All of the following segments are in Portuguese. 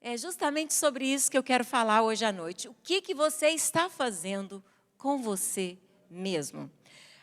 É justamente sobre isso que eu quero falar hoje à noite. O que você está fazendo com você mesmo?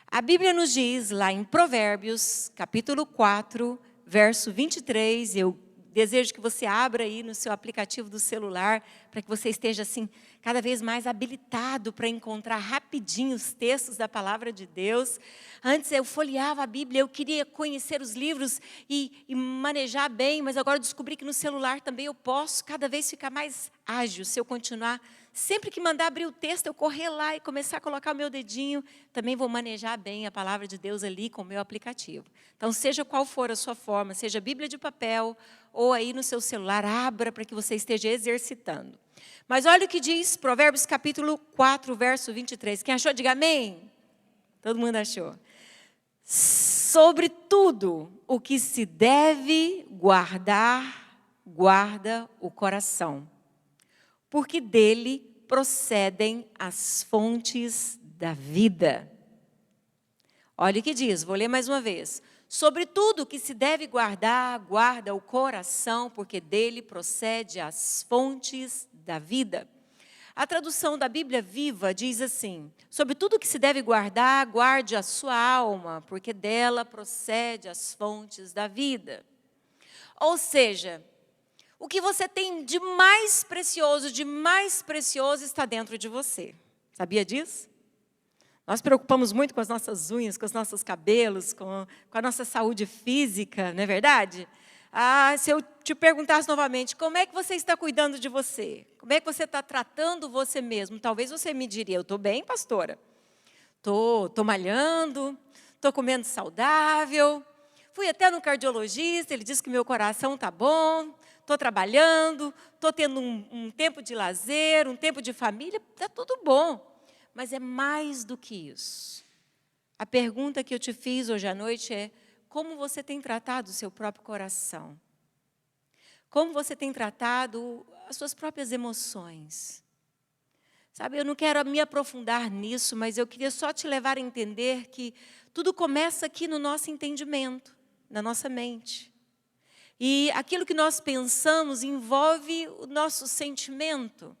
A Bíblia nos diz lá em Provérbios, capítulo 4, verso 23, eu desejo que você abra aí no seu aplicativo do celular, para que você esteja assim, cada vez mais habilitado para encontrar rapidinho os textos da palavra de Deus. Antes eu folheava a Bíblia, eu queria conhecer os livros e manejar bem, mas agora eu descobri que no celular também eu posso cada vez ficar mais ágil, se eu continuar. Sempre que mandar abrir o texto, eu correr lá e começar a colocar o meu dedinho, também vou manejar bem a palavra de Deus ali com o meu aplicativo. Então, seja qual for a sua forma, seja Bíblia de papel ou aí no seu celular, abra para que você esteja exercitando. Mas olha o que diz Provérbios capítulo 4, verso 23. Quem achou, diga amém. Todo mundo achou. Sobre tudo o que se deve guardar, guarda o coração, porque dele procedem as fontes da vida. Olha o que diz, vou ler mais uma vez. Sobre tudo que se deve guardar, guarda o coração, porque dele procede as fontes da vida. A tradução da Bíblia Viva diz assim: sobre tudo que se deve guardar, guarde a sua alma, porque dela procede as fontes da vida. Ou seja, o que você tem de mais precioso está dentro de você. Sabia disso? Nós preocupamos muito com as nossas unhas, com os nossos cabelos, com a nossa saúde física, não é verdade? Se eu te perguntasse novamente, como é que você está cuidando de você? Como é que você está tratando você mesmo? Talvez você me diria, eu estou bem, pastora. Estou malhando, estou comendo saudável. Fui até no cardiologista, ele disse que meu coração está bom. Estou trabalhando, estou tendo um tempo de lazer, um tempo de família, está tudo bom. Mas é mais do que isso. A pergunta que eu te fiz hoje à noite é: como você tem tratado o seu próprio coração? Como você tem tratado as suas próprias emoções? Sabe, eu não quero me aprofundar nisso, mas eu queria só te levar a entender que tudo começa aqui no nosso entendimento, na nossa mente. E aquilo que nós pensamos envolve o nosso sentimento.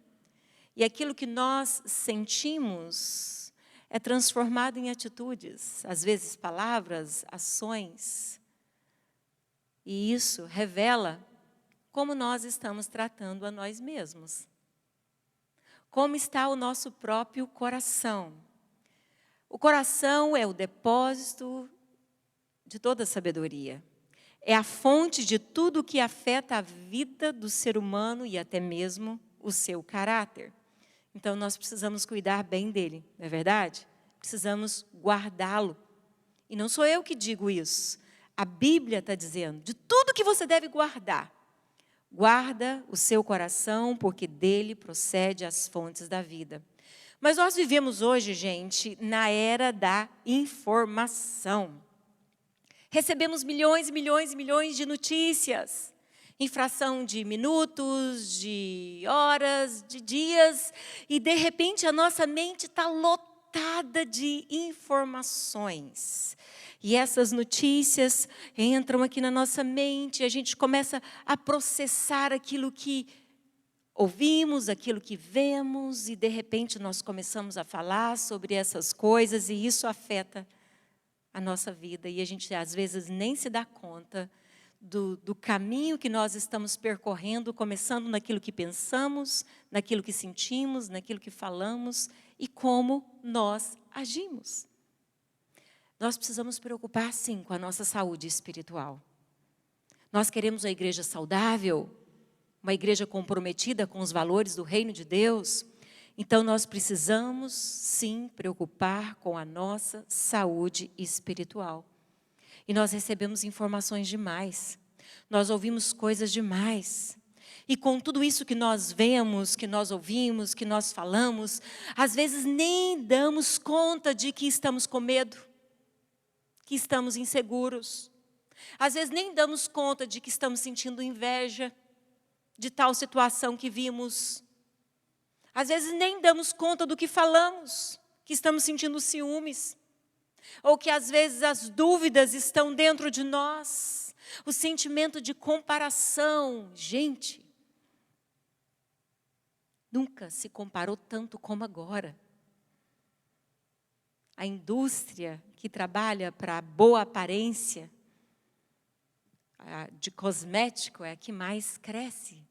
E aquilo que nós sentimos é transformado em atitudes, às vezes palavras, ações. E isso revela como nós estamos tratando a nós mesmos. Como está o nosso próprio coração. O coração é o depósito de toda a sabedoria. É a fonte de tudo que afeta a vida do ser humano e até mesmo o seu caráter. Então, nós precisamos cuidar bem dele, não é verdade? Precisamos guardá-lo. E não sou eu que digo isso. A Bíblia está dizendo, de tudo que você deve guardar, guarda o seu coração, porque dele procede as fontes da vida. Mas nós vivemos hoje, gente, na era da informação. Recebemos milhões e milhões e milhões de notícias. Em fração de minutos, de horas, de dias, e de repente a nossa mente está lotada de informações. E essas notícias entram aqui na nossa mente, a gente começa a processar aquilo que ouvimos, aquilo que vemos, e de repente nós começamos a falar sobre essas coisas, e isso afeta a nossa vida, e a gente às vezes nem se dá conta do caminho que nós estamos percorrendo, começando naquilo que pensamos, naquilo que sentimos, naquilo que falamos e como nós agimos. Nós precisamos preocupar, sim, com a nossa saúde espiritual. Nós queremos uma igreja saudável, uma igreja comprometida com os valores do reino de Deus. Então, nós precisamos, sim, preocupar com a nossa saúde espiritual. E nós recebemos informações demais. Nós ouvimos coisas demais. E com tudo isso que nós vemos, que nós ouvimos, que nós falamos, às vezes nem damos conta de que estamos com medo, que estamos inseguros. Às vezes nem damos conta de que estamos sentindo inveja de tal situação que vimos. Às vezes nem damos conta do que falamos, que estamos sentindo ciúmes. Ou que às vezes as dúvidas estão dentro de nós. O sentimento de comparação. Gente, Nunca se comparou tanto como agora. A indústria que trabalha para boa aparência, de cosmético, é a que mais cresce,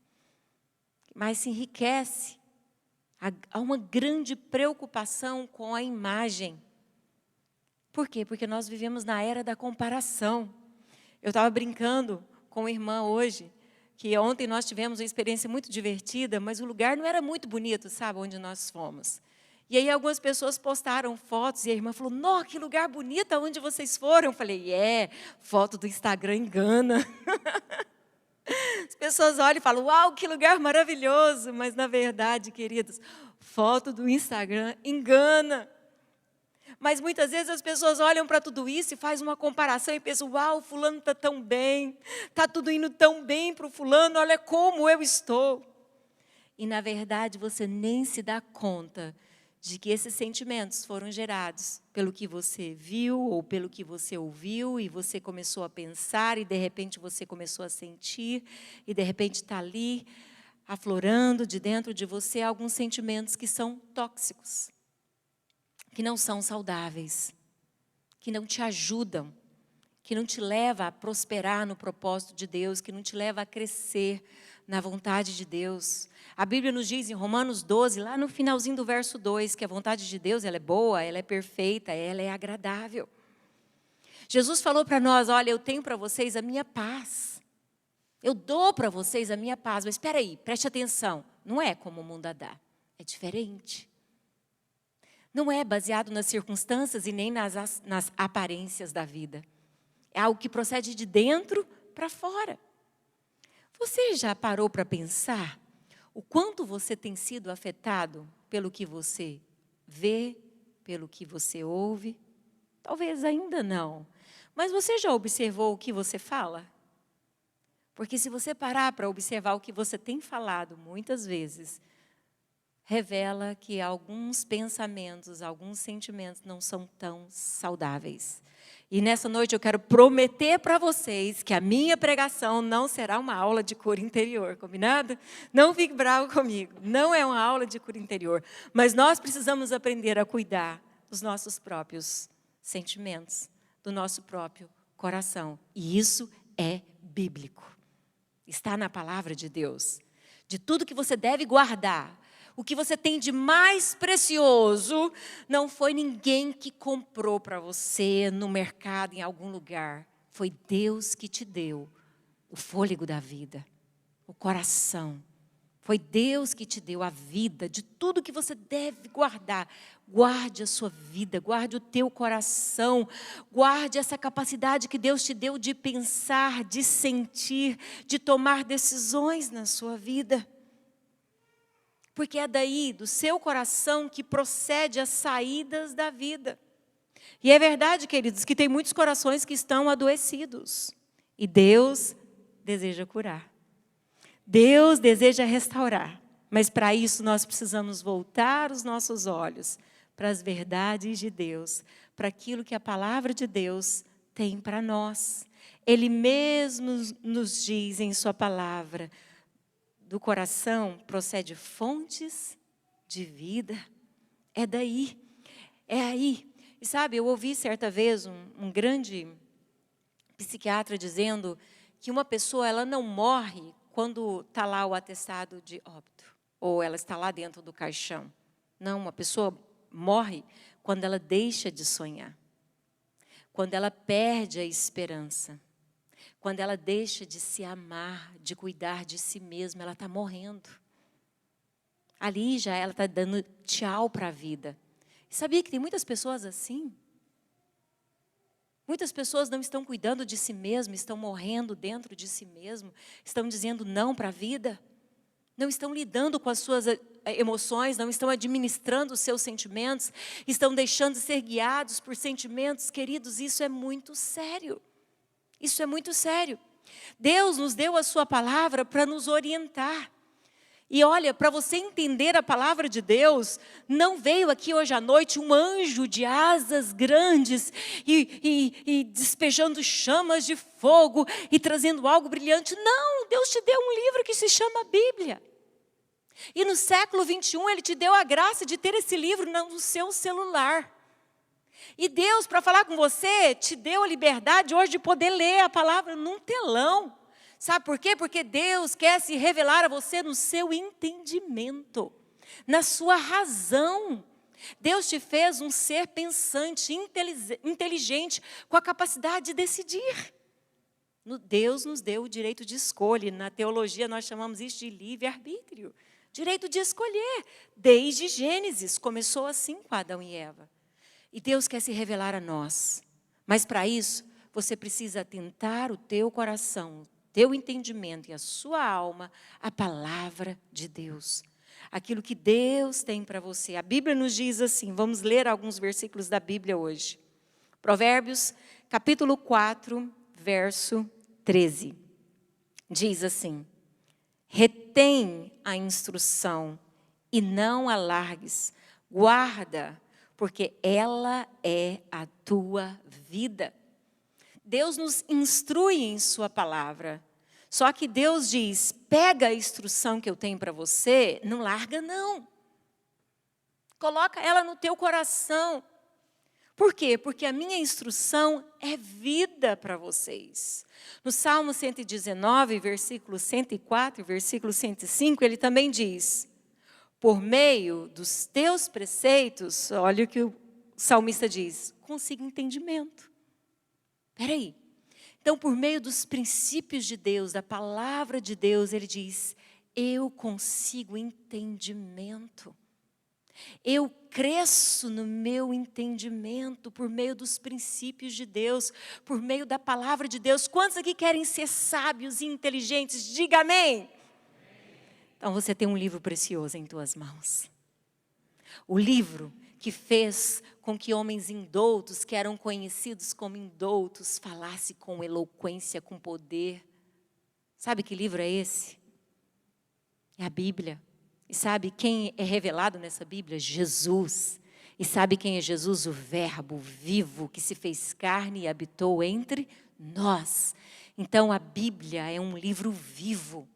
que mais se enriquece. Há uma grande preocupação com a imagem. Por quê? Porque nós vivemos na era da comparação. Eu estava brincando com uma irmã hoje, que ontem nós tivemos uma experiência muito divertida, mas o lugar não era muito bonito, sabe, onde nós fomos. E aí algumas pessoas postaram fotos e a irmã falou, nossa, que lugar bonito, aonde vocês foram? Eu falei, foto do Instagram engana. As pessoas olham e falam, uau, que lugar maravilhoso, mas na verdade, queridos, foto do Instagram engana. Mas muitas vezes as pessoas olham para tudo isso e fazem uma comparação e pensam, uau, fulano está tão bem, está tudo indo tão bem para o fulano, olha como eu estou. E na verdade você nem se dá conta de que esses sentimentos foram gerados pelo que você viu ou pelo que você ouviu e você começou a pensar e de repente você começou a sentir e de repente está ali aflorando de dentro de você alguns sentimentos que são tóxicos, que não são saudáveis, que não te ajudam, que não te leva a prosperar no propósito de Deus, que não te leva a crescer na vontade de Deus. A Bíblia nos diz em Romanos 12, lá no finalzinho do verso 2, que a vontade de Deus ela é boa, ela é perfeita, ela é agradável. Jesus falou para nós, olha, eu tenho para vocês a minha paz. Eu dou para vocês a minha paz, mas espera aí, preste atenção. Não é como o mundo a dá, é diferente. Não é baseado nas circunstâncias e nem nas aparências da vida. É algo que procede de dentro para fora. Você já parou para pensar o quanto você tem sido afetado pelo que você vê, pelo que você ouve? Talvez ainda não. Mas você já observou o que você fala? Porque se você parar para observar o que você tem falado muitas vezes, revela que alguns pensamentos, alguns sentimentos não são tão saudáveis. E nessa noite eu quero prometer para vocês que a minha pregação não será uma aula de cura interior, combinado? Não fique bravo comigo, não é uma aula de cura interior. Mas nós precisamos aprender a cuidar dos nossos próprios sentimentos, do nosso próprio coração. E isso é bíblico. Está na palavra de Deus. De tudo que você deve guardar, o que você tem de mais precioso, não foi ninguém que comprou para você no mercado, em algum lugar. Foi Deus que te deu o fôlego da vida, o coração. Foi Deus que te deu a vida, de tudo que você deve guardar. Guarde a sua vida, guarde o teu coração, guarde essa capacidade que Deus te deu de pensar, de sentir, de tomar decisões na sua vida. Porque é daí, do seu coração, que procede as saídas da vida. E é verdade, queridos, que tem muitos corações que estão adoecidos. E Deus deseja curar. Deus deseja restaurar. Mas para isso nós precisamos voltar os nossos olhos para as verdades de Deus, para aquilo que a palavra de Deus tem para nós. Ele mesmo nos diz em sua palavra, do coração procede fontes de vida. É daí, é aí. E sabe, eu ouvi certa vez um grande psiquiatra dizendo que uma pessoa ela não morre quando está lá o atestado de óbito, ou ela está lá dentro do caixão. Não, uma pessoa morre quando ela deixa de sonhar, quando ela perde a esperança. Quando ela deixa de se amar, de cuidar de si mesma, ela está morrendo. Ali já ela está dando tchau para a vida. E sabia que tem muitas pessoas assim? Muitas pessoas não estão cuidando de si mesmo, estão morrendo dentro de si mesmo, estão dizendo não para a vida, não estão lidando com as suas emoções, não estão administrando os seus sentimentos, estão deixando de ser guiados por sentimentos. Queridos, isso é muito sério. Isso é muito sério. Deus nos deu a sua palavra para nos orientar. E olha, para você entender a palavra de Deus, não veio aqui hoje à noite um anjo de asas grandes e despejando chamas de fogo e trazendo algo brilhante. Não, Deus te deu um livro que se chama Bíblia. E no século 21, Ele te deu a graça de ter esse livro no seu celular. E Deus, para falar com você, te deu a liberdade hoje de poder ler a palavra num telão. Sabe por quê? Porque Deus quer se revelar a você no seu entendimento, na sua razão. Deus te fez um ser pensante, inteligente, com a capacidade de decidir. Deus nos deu o direito de escolha. Na teologia nós chamamos isso de livre-arbítrio. Direito de escolher. Desde Gênesis, começou assim com Adão e Eva. E Deus quer se revelar a nós. Mas para isso, você precisa atentar o teu coração, o teu entendimento e a sua alma à palavra de Deus. Aquilo que Deus tem para você. A Bíblia nos diz assim, vamos ler alguns versículos da Bíblia hoje. Provérbios, capítulo 4, verso 13. Diz assim: retém a instrução e não a largues, guarda, porque ela é a tua vida. Deus nos instrui em sua palavra. Só que Deus diz, pega a instrução que eu tenho para você, não larga não. Coloca ela no teu coração. Por quê? Porque a minha instrução é vida para vocês. No Salmo 119, versículo 104 e versículo 105, ele também diz, por meio dos teus preceitos, olha o que o salmista diz, consiga entendimento. Espera aí. Então, por meio dos princípios de Deus, da palavra de Deus, ele diz, eu consigo entendimento. Eu cresço no meu entendimento por meio dos princípios de Deus, por meio da palavra de Deus. Quantos aqui querem ser sábios e inteligentes? Diga amém. Então você tem um livro precioso em tuas mãos. O livro que fez com que homens indoutos, que eram conhecidos como indoutos, falassem com eloquência, com poder. Sabe que livro é esse? É a Bíblia. E sabe quem é revelado nessa Bíblia? Jesus. E sabe quem é Jesus? O Verbo vivo que se fez carne e habitou entre nós. Então a Bíblia é um livro vivo.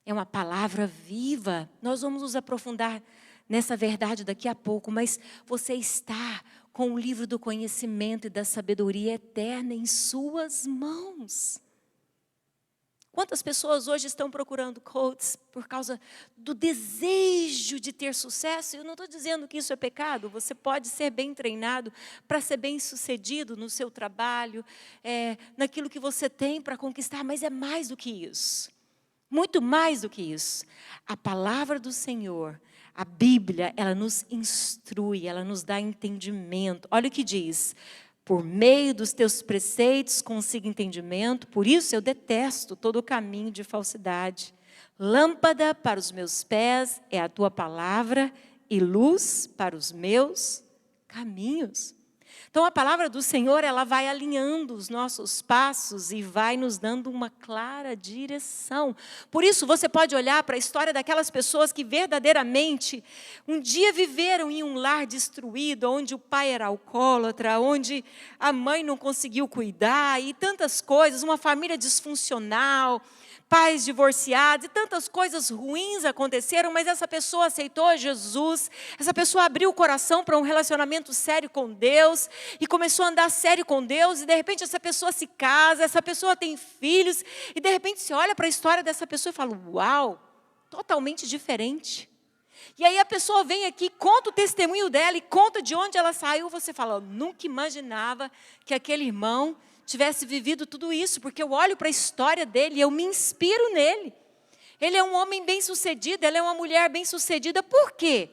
É uma palavra viva. Nós vamos nos aprofundar nessa verdade daqui a pouco, mas você está com o livro do conhecimento e da sabedoria eterna em suas mãos. Quantas pessoas hoje estão procurando coaches por causa do desejo de ter sucesso? Eu não estou dizendo que isso é pecado. Você pode ser bem treinado para ser bem sucedido no seu trabalho, naquilo que você tem para conquistar, mas é mais do que isso. Muito mais do que isso. A palavra do Senhor, a Bíblia, ela nos instrui, ela nos dá entendimento. Olha o que diz. Por meio dos teus preceitos consiga entendimento, por isso eu detesto todo o caminho de falsidade. Lâmpada para os meus pés é a tua palavra e luz para os meus caminhos. Então a palavra do Senhor, ela vai alinhando os nossos passos e vai nos dando uma clara direção. Por isso você pode olhar para a história daquelas pessoas que verdadeiramente um dia viveram em um lar destruído, onde o pai era alcoólatra, onde a mãe não conseguiu cuidar e tantas coisas, uma família disfuncional, pais divorciados e tantas coisas ruins aconteceram, mas essa pessoa aceitou Jesus, essa pessoa abriu o coração para um relacionamento sério com Deus e começou a andar sério com Deus e de repente essa pessoa se casa, essa pessoa tem filhos e de repente você olha para a história dessa pessoa e fala, uau, totalmente diferente. E aí a pessoa vem aqui, conta o testemunho dela e conta de onde ela saiu, você fala, eu nunca imaginava que aquele irmão tivesse vivido tudo isso, porque eu olho para a história dele e eu me inspiro nele. Ele é um homem bem-sucedido, ela é uma mulher bem-sucedida. Por quê?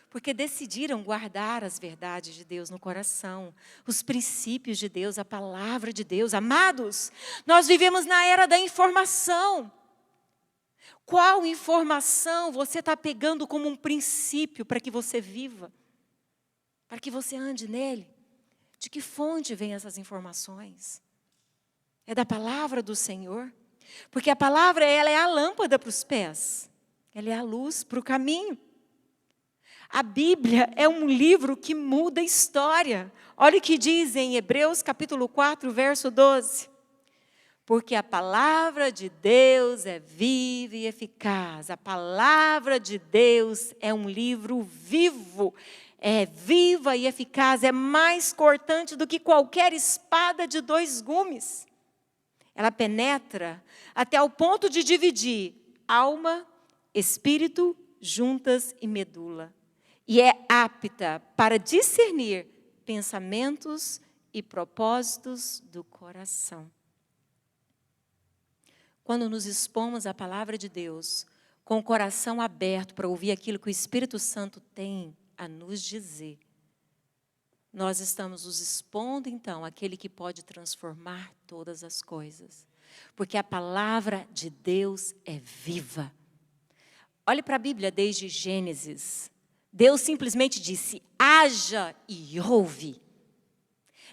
Porque decidiram guardar as verdades de Deus no coração, os princípios de Deus, a palavra de Deus. Amados, nós vivemos na era da informação. Qual informação você está pegando como um princípio para que você viva? Para que você ande nele? De que fonte vêm essas informações? É da palavra do Senhor? Porque a palavra, ela é a lâmpada para os pés. Ela é a luz para o caminho. A Bíblia é um livro que muda a história. Olha o que diz em Hebreus capítulo 4, verso 12. Porque a palavra de Deus é viva e eficaz. A palavra de Deus é um livro vivo. É viva e eficaz. É mais cortante do que qualquer espada de 2 gumes. Ela penetra até o ponto de dividir alma, espírito, juntas e medula. E é apta para discernir pensamentos e propósitos do coração. Quando nos expomos à palavra de Deus, com o coração aberto para ouvir aquilo que o Espírito Santo tem a nos dizer, nós estamos nos expondo, então, àquele que pode transformar todas as coisas. Porque a palavra de Deus é viva. Olhe para a Bíblia desde Gênesis. Deus simplesmente disse, haja e ouve.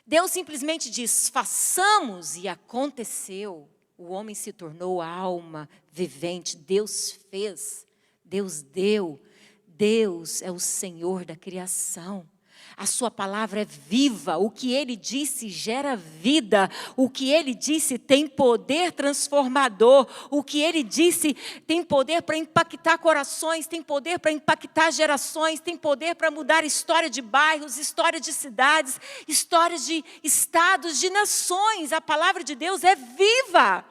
Deus simplesmente diz, façamos e aconteceu. O homem se tornou alma vivente. Deus fez, Deus deu. Deus é o Senhor da criação. A sua palavra é viva. O que Ele disse gera vida. O que Ele disse tem poder transformador. O que Ele disse tem poder para impactar corações, tem poder para impactar gerações, tem poder para mudar história de bairros, história de cidades, histórias de estados, de nações. A palavra de Deus é viva.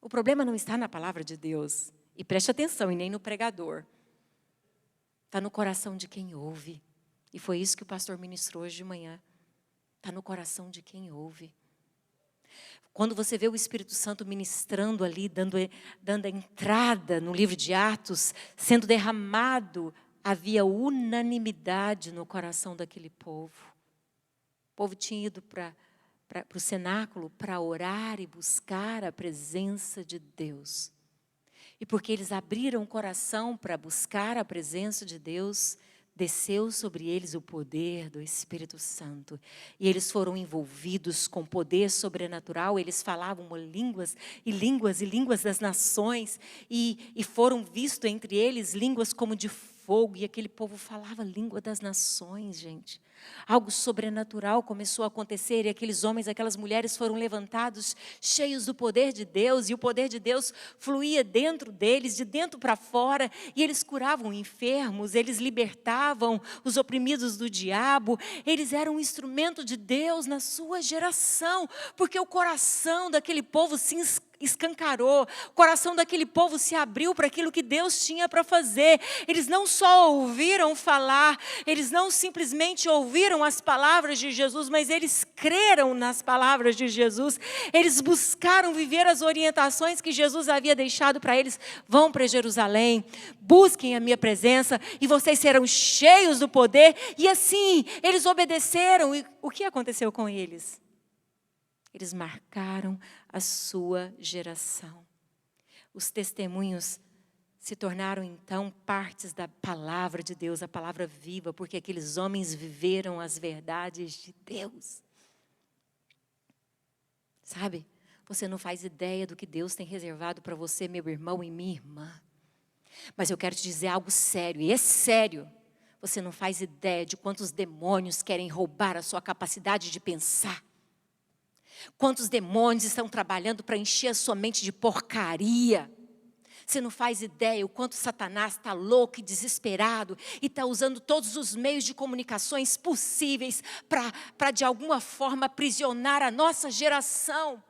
O problema não está na palavra de Deus. E preste atenção, e nem no pregador. Está no coração de quem ouve. E foi isso que o pastor ministrou hoje de manhã. Está no coração de quem ouve. Quando você vê o Espírito Santo ministrando ali, dando a entrada no livro de Atos, sendo derramado, havia unanimidade no coração daquele povo. O povo tinha ido para o cenáculo para orar e buscar a presença de Deus. E porque eles abriram o coração para buscar a presença de Deus, desceu sobre eles o poder do Espírito Santo. E eles foram envolvidos com poder sobrenatural. Eles falavam línguas e línguas e línguas das nações. E foram vistos entre eles línguas como de fogo. E aquele povo falava a língua das nações, gente. Algo sobrenatural começou a acontecer. E aqueles homens, aquelas mulheres foram levantados cheios do poder de Deus. E o poder de Deus fluía dentro deles, de dentro para fora. E eles curavam enfermos, eles libertavam os oprimidos do diabo. Eles eram um instrumento de Deus na sua geração. Porque o coração daquele povo se escancarou, o coração daquele povo se abriu para aquilo que Deus tinha para fazer. Eles não só ouviram falar, eles não simplesmente ouviram as palavras de Jesus, mas eles creram nas palavras de Jesus. Eles buscaram viver as orientações que Jesus havia deixado para eles. Vão para Jerusalém, busquem a minha presença e vocês serão cheios do poder. E assim, eles obedeceram. E o que aconteceu com eles? Eles marcaram a sua geração. Os testemunhos se tornaram, então, partes da palavra de Deus, a palavra viva, porque aqueles homens viveram as verdades de Deus. Sabe, você não faz ideia do que Deus tem reservado para você, meu irmão e minha irmã. Mas eu quero te dizer algo sério, e é sério. Você não faz ideia de quantos demônios querem roubar a sua capacidade de pensar. Quantos demônios estão trabalhando para encher a sua mente de porcaria. Você não faz ideia o quanto Satanás está louco e desesperado e está usando todos os meios de comunicações possíveis para de alguma forma aprisionar a nossa geração,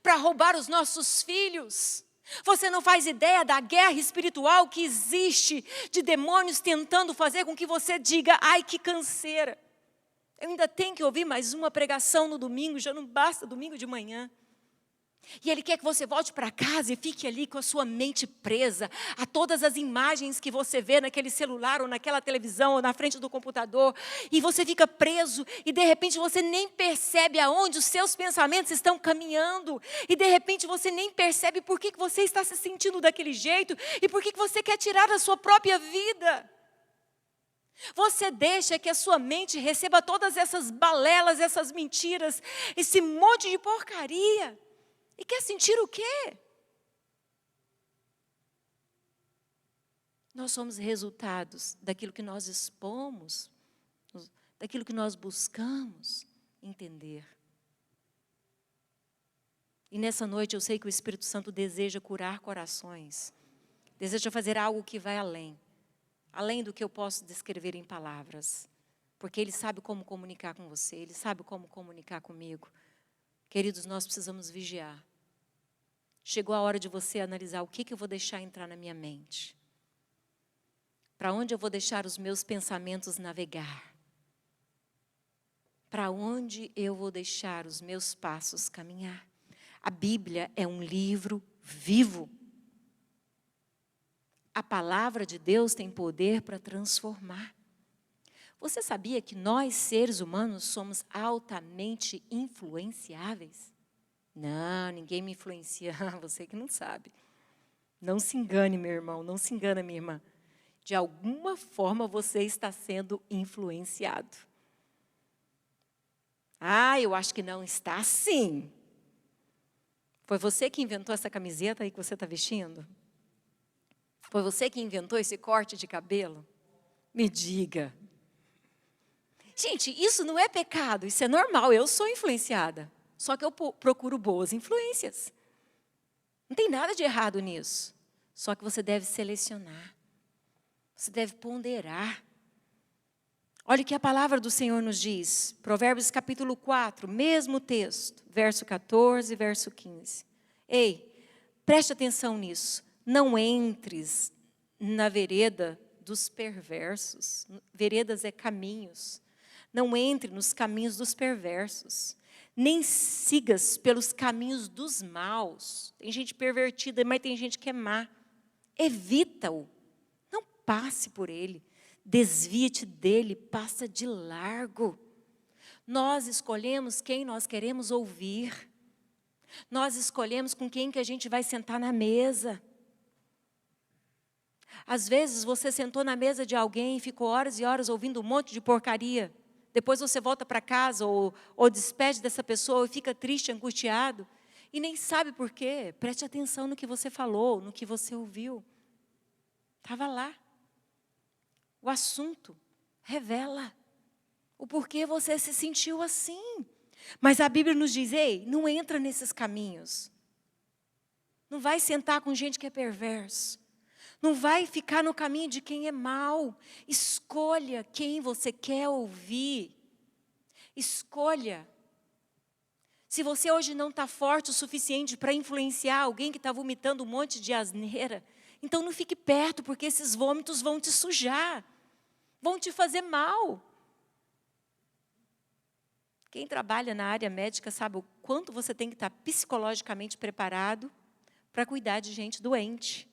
para roubar os nossos filhos. Você não faz ideia da guerra espiritual que existe de demônios tentando fazer com que você diga, ai que canseira. Eu ainda tenho que ouvir mais uma pregação no domingo, já não basta domingo de manhã. E Ele quer que você volte para casa e fique ali com a sua mente presa a todas as imagens que você vê naquele celular ou naquela televisão ou na frente do computador. E você fica preso e de repente você nem percebe aonde os seus pensamentos estão caminhando. E de repente você nem percebe por que você está se sentindo daquele jeito e por que você quer tirar a sua própria vida. Você deixa que a sua mente receba todas essas balelas, essas mentiras, esse monte de porcaria. E quer sentir o quê? Nós somos resultados daquilo que nós expomos, daquilo que nós buscamos entender. E nessa noite eu sei que o Espírito Santo deseja curar corações. Deseja fazer algo que vai além. Além do que eu posso descrever em palavras. Porque Ele sabe como comunicar com você. Ele sabe como comunicar comigo. Queridos, nós precisamos vigiar. Chegou a hora de você analisar o que eu vou deixar entrar na minha mente. Para onde eu vou deixar os meus pensamentos navegar? Para onde eu vou deixar os meus passos caminhar? A Bíblia é um livro vivo. A palavra de Deus tem poder para transformar. Você sabia que nós, seres humanos, somos altamente influenciáveis? Não, ninguém me influencia, você que não sabe. Não se engane, meu irmão, não se engane, minha irmã. De alguma forma você está sendo influenciado. Eu acho que não está, sim. Foi você que inventou essa camiseta aí que você está vestindo? Foi você que inventou esse corte de cabelo? Me diga. Gente, isso não é pecado, isso é normal, eu sou influenciada. Só que eu procuro boas influências. Não tem nada de errado nisso. Só que você deve selecionar. Você deve ponderar. Olha o que a palavra do Senhor nos diz. Provérbios capítulo 4, mesmo texto, verso 14 e verso 15. Ei, preste atenção nisso. Não entres na vereda dos perversos. Veredas é caminhos. Não entre nos caminhos dos perversos. Nem sigas pelos caminhos dos maus. Tem gente pervertida, mas tem gente que é má. Evita-o. Não passe por ele. Desvia-te dele, passa de largo. Nós escolhemos quem nós queremos ouvir. Nós escolhemos com quem que a gente vai sentar na mesa. Às vezes você sentou na mesa de alguém e ficou horas e horas ouvindo um monte de porcaria. Depois você volta para casa ou despede dessa pessoa e fica triste, angustiado. E nem sabe por quê. Preste atenção no que você falou, no que você ouviu. Estava lá. O assunto revela o porquê você se sentiu assim. Mas a Bíblia nos diz, ei, não entra nesses caminhos. Não vai sentar com gente que é perverso. Não vai ficar no caminho de quem é mau. Escolha quem você quer ouvir. Escolha. Se você hoje não está forte o suficiente para influenciar alguém que está vomitando um monte de asneira, então não fique perto, porque esses vômitos vão te sujar. Vão te fazer mal. Quem trabalha na área médica sabe o quanto você tem que estar psicologicamente preparado para cuidar de gente doente.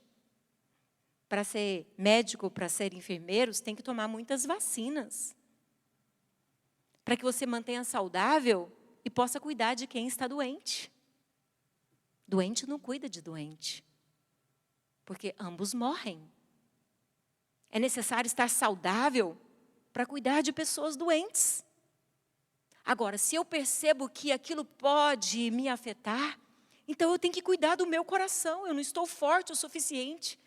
Para ser médico, para ser enfermeiro, você tem que tomar muitas vacinas. Para que você mantenha saudável e possa cuidar de quem está doente. Doente não cuida de doente. Porque ambos morrem. É necessário estar saudável para cuidar de pessoas doentes. Agora, se eu percebo que aquilo pode me afetar, então eu tenho que cuidar do meu coração. Eu não estou forte o suficiente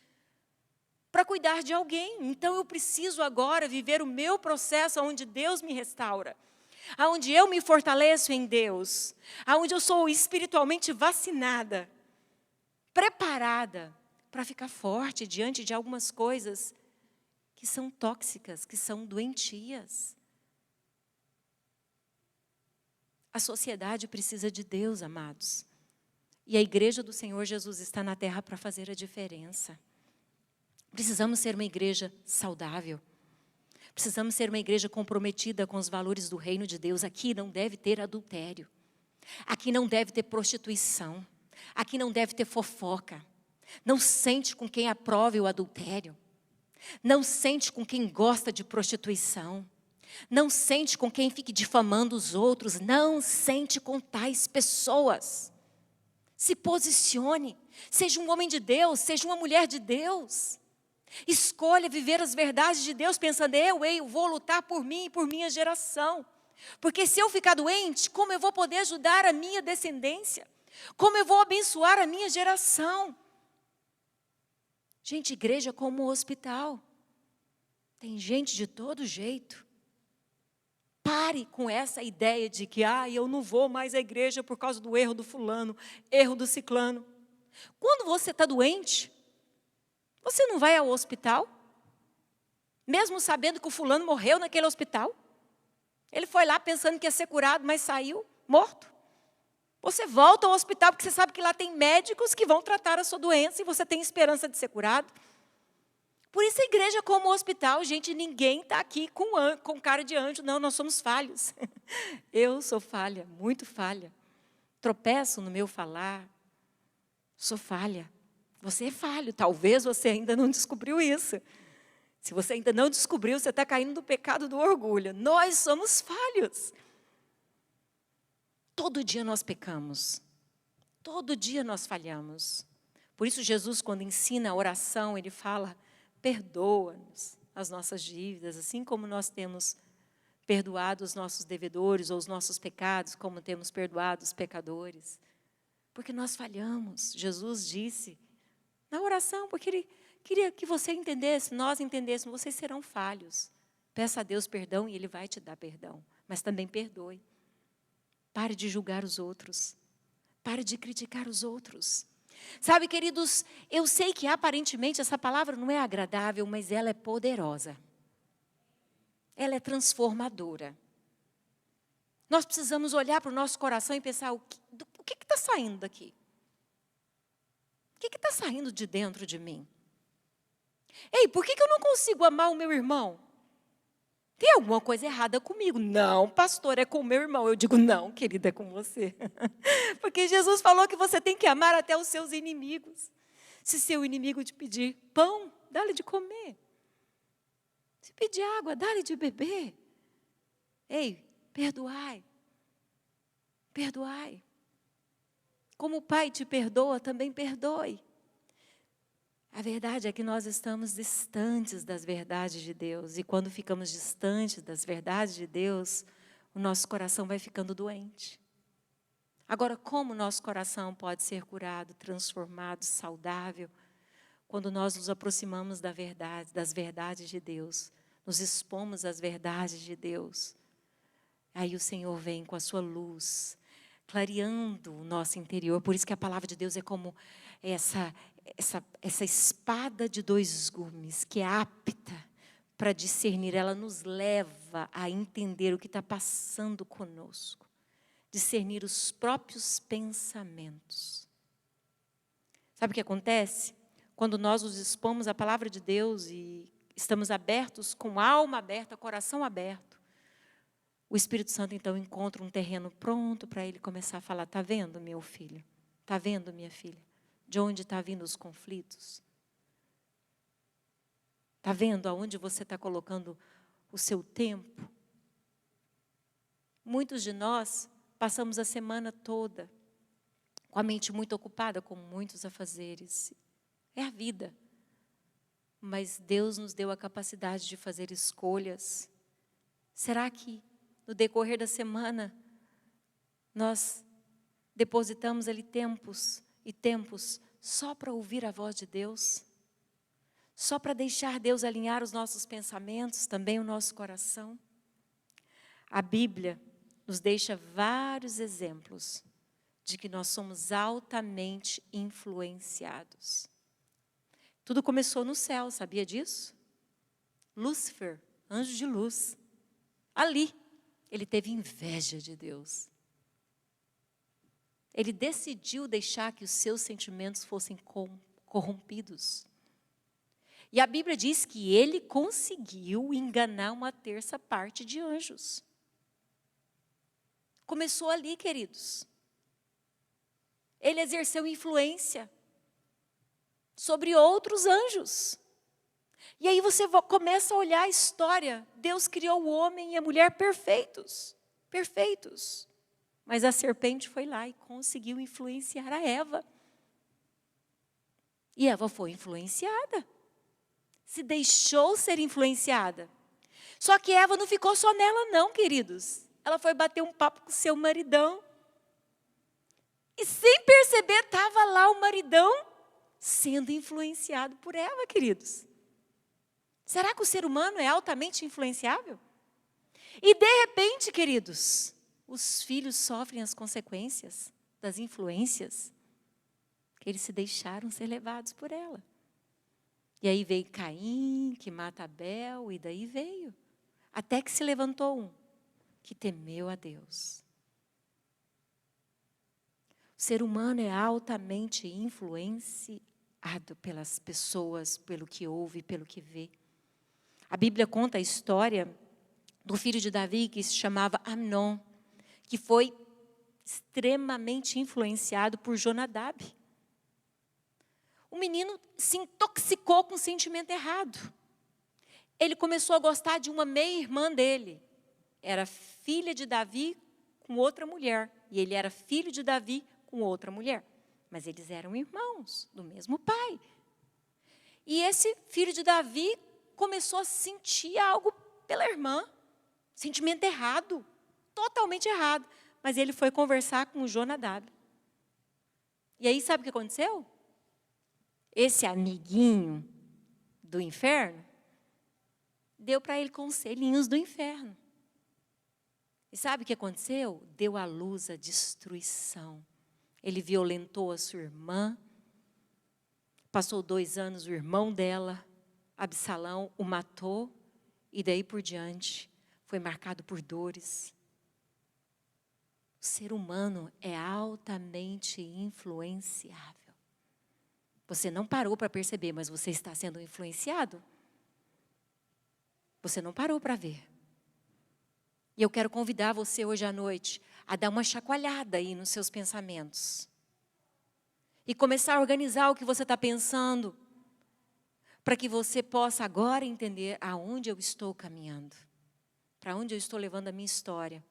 para cuidar de alguém. Então eu preciso agora viver o meu processo onde Deus me restaura. Onde eu me fortaleço em Deus. Onde eu sou espiritualmente vacinada. Preparada para ficar forte diante de algumas coisas que são tóxicas, que são doentias. A sociedade precisa de Deus, amados. E a igreja do Senhor Jesus está na terra para fazer a diferença. Precisamos ser uma igreja saudável. Precisamos ser uma igreja comprometida com os valores do reino de Deus. Aqui não deve ter adultério. Aqui não deve ter prostituição. Aqui não deve ter fofoca. Não sente com quem aprove o adultério. Não sente com quem gosta de prostituição. Não sente com quem fique difamando os outros. Não sente com tais pessoas. Se posicione. Seja um homem de Deus, seja uma mulher de Deus. Escolha viver as verdades de Deus pensando, eu vou lutar por mim e por minha geração. Porque se eu ficar doente, como eu vou poder ajudar a minha descendência? Como eu vou abençoar a minha geração? Gente, igreja é como um hospital. Tem gente de todo jeito. Pare com essa ideia de que eu não vou mais à igreja por causa do erro do fulano, erro do ciclano. Quando você está doente, você não vai ao hospital, mesmo sabendo que o fulano morreu naquele hospital. Ele foi lá pensando que ia ser curado, mas saiu morto. Você volta ao hospital porque você sabe que lá tem médicos que vão tratar a sua doença e você tem esperança de ser curado. Por isso a igreja é como o hospital, gente, ninguém está aqui com cara de anjo, não, nós somos falhos. Eu sou falha, muito falha. Tropeço no meu falar, sou falha. Você é falho, talvez você ainda não descobriu isso. Se você ainda não descobriu, você está caindo no pecado do orgulho. Nós somos falhos. Todo dia nós pecamos. Todo dia nós falhamos. Por isso Jesus, quando ensina a oração, ele fala: perdoa-nos as nossas dívidas, assim como nós temos perdoado os nossos devedores ou os nossos pecados, como temos perdoado os pecadores. Porque nós falhamos. Jesus disse na oração, porque ele queria que você entendesse, nós entendêssemos, vocês serão falhos. Peça a Deus perdão e Ele vai te dar perdão. Mas também perdoe. Pare de julgar os outros. Pare de criticar os outros. Sabe, queridos, eu sei que aparentemente essa palavra não é agradável, mas ela é poderosa. Ela é transformadora. Nós precisamos olhar para o nosso coração e pensar, o que está saindo daqui? O que está saindo de dentro de mim? Ei, por que eu não consigo amar o meu irmão? Tem alguma coisa errada comigo? Não, pastor, é com o meu irmão. Eu digo, não, querida, é com você. Porque Jesus falou que você tem que amar até os seus inimigos. Se seu inimigo te pedir pão, dá-lhe de comer. Se pedir água, dá-lhe de beber. Ei, perdoai. Perdoai. Como o Pai te perdoa, também perdoe. A verdade é que nós estamos distantes das verdades de Deus. E quando ficamos distantes das verdades de Deus, o nosso coração vai ficando doente. Agora, como o nosso coração pode ser curado, transformado, saudável? Quando nós nos aproximamos da verdade, das verdades de Deus, nos expomos às verdades de Deus. Aí o Senhor vem com a sua luz, clareando o nosso interior. Por isso que a palavra de Deus é como essa espada de dois gumes, que é apta para discernir. Ela nos leva a entender o que está passando conosco. Discernir os próprios pensamentos. Sabe o que acontece? Quando nós nos expomos à palavra de Deus e estamos abertos, com alma aberta, coração aberto, o Espírito Santo, então, encontra um terreno pronto para ele começar a falar: está vendo, meu filho? Está vendo, minha filha? De onde está vindo os conflitos? Está vendo aonde você está colocando o seu tempo? Muitos de nós passamos a semana toda com a mente muito ocupada, com muitos afazeres. É a vida. Mas Deus nos deu a capacidade de fazer escolhas. Será que no decorrer da semana nós depositamos ali tempos e tempos só para ouvir a voz de Deus? Só para deixar Deus alinhar os nossos pensamentos, também o nosso coração? A Bíblia nos deixa vários exemplos de que nós somos altamente influenciados. Tudo começou no céu, sabia disso? Lúcifer, anjo de luz, ali, ele teve inveja de Deus. Ele decidiu deixar que os seus sentimentos fossem corrompidos. E a Bíblia diz que ele conseguiu enganar uma terça parte de anjos. Começou ali, queridos. Ele exerceu influência sobre outros anjos. E aí você começa a olhar a história. Deus criou o homem e a mulher perfeitos. Perfeitos. Mas a serpente foi lá e conseguiu influenciar a Eva. E Eva foi influenciada. Se deixou ser influenciada. Só que Eva não ficou só nela não, queridos. Ela foi bater um papo com seu maridão. E sem perceber, estava lá o maridão sendo influenciado por Eva, queridos. Será que o ser humano é altamente influenciável? E de repente, queridos, os filhos sofrem as consequências das influências que eles se deixaram ser levados por ela. E aí veio Caim, que mata Abel, e daí veio. Até que se levantou um que temeu a Deus. O ser humano é altamente influenciado pelas pessoas, pelo que ouve, pelo que vê. A Bíblia conta a história do filho de Davi, que se chamava Amnon, que foi extremamente influenciado por Jonadab. O menino se intoxicou com um sentimento errado. Ele começou a gostar de uma meia-irmã dele. Era filha de Davi com outra mulher. E ele era filho de Davi com outra mulher. Mas eles eram irmãos, do mesmo pai. E esse filho de Davi começou a sentir algo pela irmã. Sentimento errado. Totalmente errado. Mas ele foi conversar com o Jonadab. E aí sabe o que aconteceu? Esse amiguinho do inferno deu para ele conselhinhos do inferno. E sabe o que aconteceu? Deu à luz a destruição. Ele violentou a sua irmã. Passou 2 anos, o irmão dela, Absalão, o matou. E daí por diante, foi marcado por dores. O ser humano é altamente influenciável. Você não parou para perceber, mas você está sendo influenciado. Você não parou para ver. E eu quero convidar você hoje à noite a dar uma chacoalhada aí nos seus pensamentos. E começar a organizar o que você está pensando, para que você possa agora entender aonde eu estou caminhando. Para onde eu estou levando a minha história.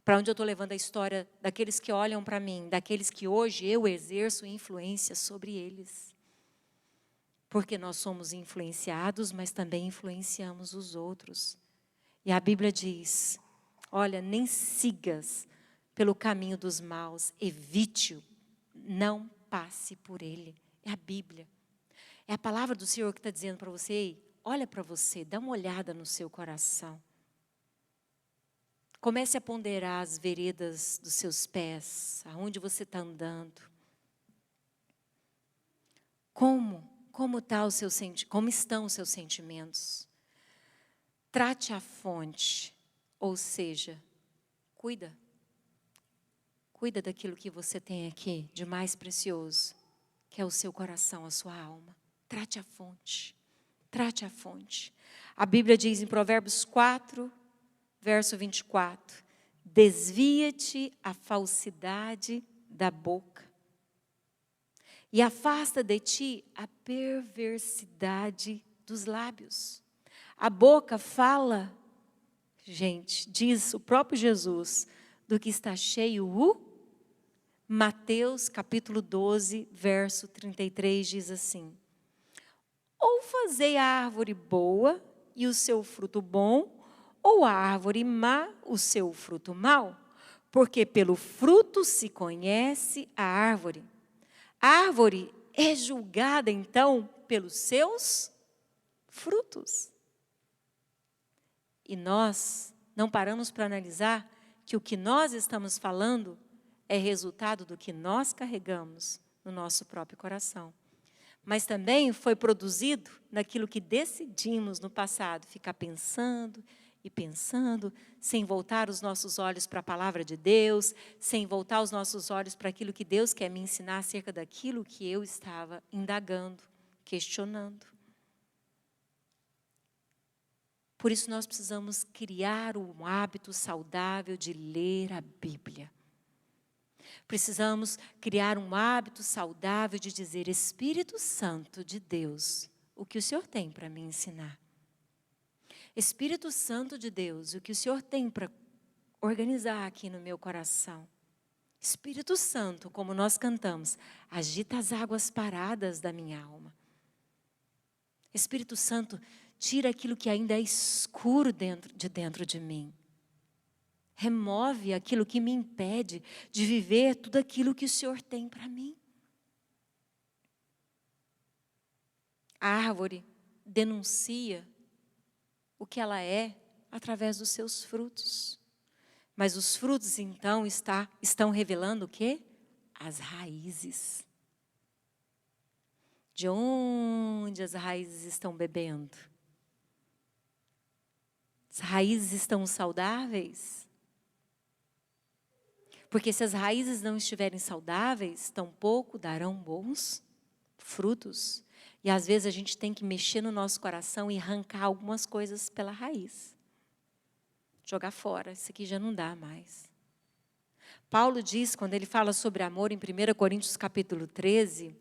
Para onde eu estou levando a história daqueles que olham para mim, daqueles que hoje eu exerço influência sobre eles. Porque nós somos influenciados, mas também influenciamos os outros. E a Bíblia diz, olha, nem sigas pelo caminho dos maus, evite-o, não passe por ele. É a Bíblia. É a palavra do Senhor que está dizendo para você, ei, olha para você, dá uma olhada no seu coração. Comece a ponderar as veredas dos seus pés, aonde você está andando. Como estão os seus sentimentos? Trate a fonte, ou seja, cuida daquilo que você tem aqui de mais precioso, que é o seu coração, a sua alma. Trate a fonte, trate a fonte. A Bíblia diz em Provérbios 4, verso 24, desvia-te a falsidade da boca e afasta de ti a perversidade dos lábios. A boca fala, gente, diz o próprio Jesus, do que está cheio o Mateus capítulo 12, verso 33 diz assim, ou fazei a árvore boa e o seu fruto bom, ou a árvore má, o seu fruto mau, porque pelo fruto se conhece a árvore. A árvore é julgada, então, pelos seus frutos. E nós não paramos para analisar que o que nós estamos falando é resultado do que nós carregamos no nosso próprio coração. Mas também foi produzido naquilo que decidimos no passado, ficar pensando e pensando, sem voltar os nossos olhos para a palavra de Deus, sem voltar os nossos olhos para aquilo que Deus quer me ensinar acerca daquilo que eu estava indagando, questionando. Por isso nós precisamos criar um hábito saudável de ler a Bíblia. Precisamos criar um hábito saudável de dizer, Espírito Santo de Deus, o que o Senhor tem para me ensinar? Espírito Santo de Deus, o que o Senhor tem para organizar aqui no meu coração? Espírito Santo, como nós cantamos, agita as águas paradas da minha alma. Espírito Santo, tira aquilo que ainda é escuro dentro de mim. Remove aquilo que me impede de viver tudo aquilo que o Senhor tem para mim. A árvore denuncia o que ela é através dos seus frutos. Mas os frutos, então, estão revelando o quê? As raízes. De onde as raízes estão bebendo? As raízes estão saudáveis? Porque se as raízes não estiverem saudáveis, tampouco darão bons frutos. E às vezes a gente tem que mexer no nosso coração e arrancar algumas coisas pela raiz. Jogar fora, isso aqui já não dá mais. Paulo diz, quando ele fala sobre amor, em 1 Coríntios capítulo 13,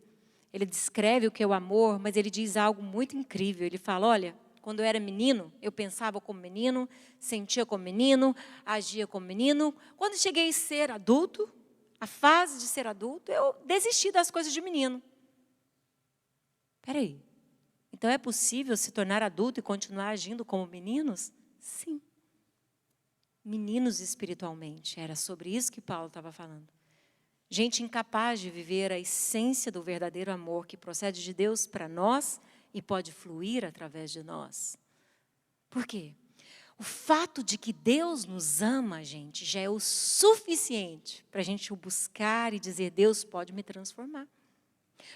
ele descreve o que é o amor, mas ele diz algo muito incrível. Ele fala, olha, quando eu era menino, eu pensava como menino, sentia como menino, agia como menino. Quando cheguei a ser adulto, a fase de ser adulto, eu desisti das coisas de menino. Espera aí, então é possível se tornar adulto e continuar agindo como meninos? Sim. Meninos espiritualmente, era sobre isso que Paulo estava falando. Gente incapaz de viver a essência do verdadeiro amor que procede de Deus para nós e pode fluir através de nós. Por quê? O fato de que Deus nos ama, gente, já é o suficiente para a gente o buscar e dizer, Deus pode me transformar.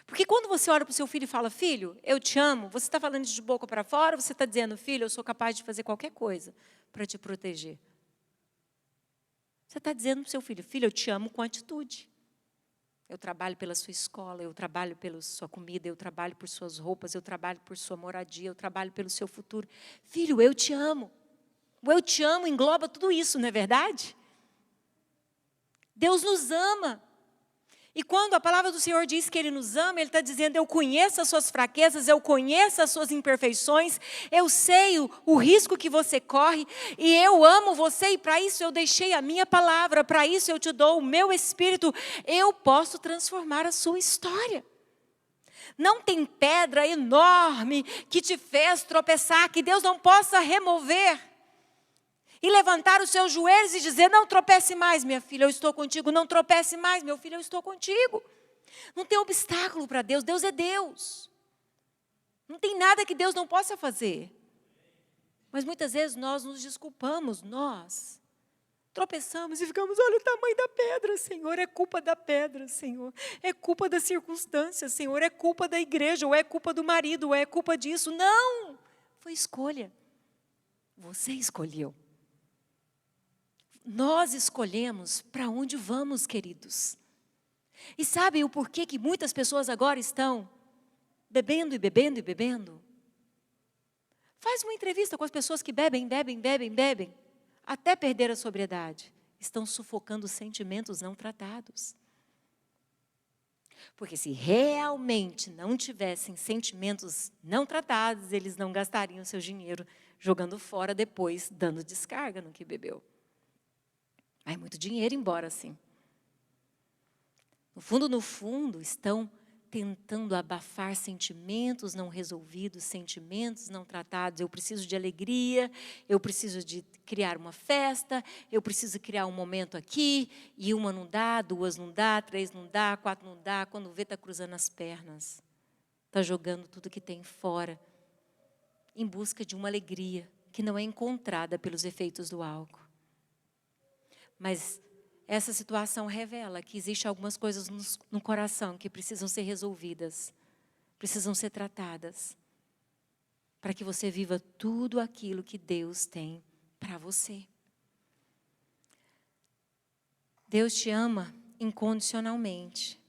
Porque quando você olha para o seu filho e fala, filho, eu te amo, você está falando de boca para fora, você está dizendo, filho, eu sou capaz de fazer qualquer coisa para te proteger. Você está dizendo para o seu filho, filho, eu te amo com atitude. Eu trabalho pela sua escola, eu trabalho pela sua comida, eu trabalho por suas roupas, eu trabalho por sua moradia, eu trabalho pelo seu futuro. Filho, eu te amo. O eu te amo engloba tudo isso, não é verdade? Deus nos ama. E quando a palavra do Senhor diz que Ele nos ama, Ele está dizendo, eu conheço as suas fraquezas, eu conheço as suas imperfeições, eu sei o risco que você corre, e eu amo você, e para isso eu deixei a minha palavra, para isso eu te dou o meu Espírito, eu posso transformar a sua história. Não tem pedra enorme que te fez tropeçar, que Deus não possa remover. E levantar os seus joelhos e dizer, não tropece mais, minha filha, eu estou contigo. Não tropece mais, meu filho, eu estou contigo. Não tem obstáculo para Deus, Deus é Deus. Não tem nada que Deus não possa fazer. Mas muitas vezes nós nos desculpamos, nós tropeçamos e ficamos, olha o tamanho da pedra, Senhor, é culpa da pedra, Senhor. É culpa das circunstâncias, Senhor, é culpa da igreja, ou é culpa do marido, ou é culpa disso. Não, foi escolha. Você escolheu. Nós escolhemos para onde vamos, queridos. E sabe o porquê que muitas pessoas agora estão bebendo e bebendo e bebendo? Faz uma entrevista com as pessoas que bebem, até perder a sobriedade. Estão sufocando sentimentos não tratados. Porque se realmente não tivessem sentimentos não tratados, eles não gastariam seu dinheiro jogando fora depois, dando descarga no que bebeu. Vai muito dinheiro embora, assim. No fundo, estão tentando abafar sentimentos não resolvidos, sentimentos não tratados. Eu preciso de alegria, eu preciso de criar uma festa, eu preciso criar um momento aqui, e uma não dá, duas não dá, três não dá, quatro não dá. Quando vê, está cruzando as pernas. Está jogando tudo que tem fora, em busca de uma alegria que não é encontrada pelos efeitos do álcool. Mas essa situação revela que existem algumas coisas no coração que precisam ser resolvidas, precisam ser tratadas, para que você viva tudo aquilo que Deus tem para você. Deus te ama incondicionalmente.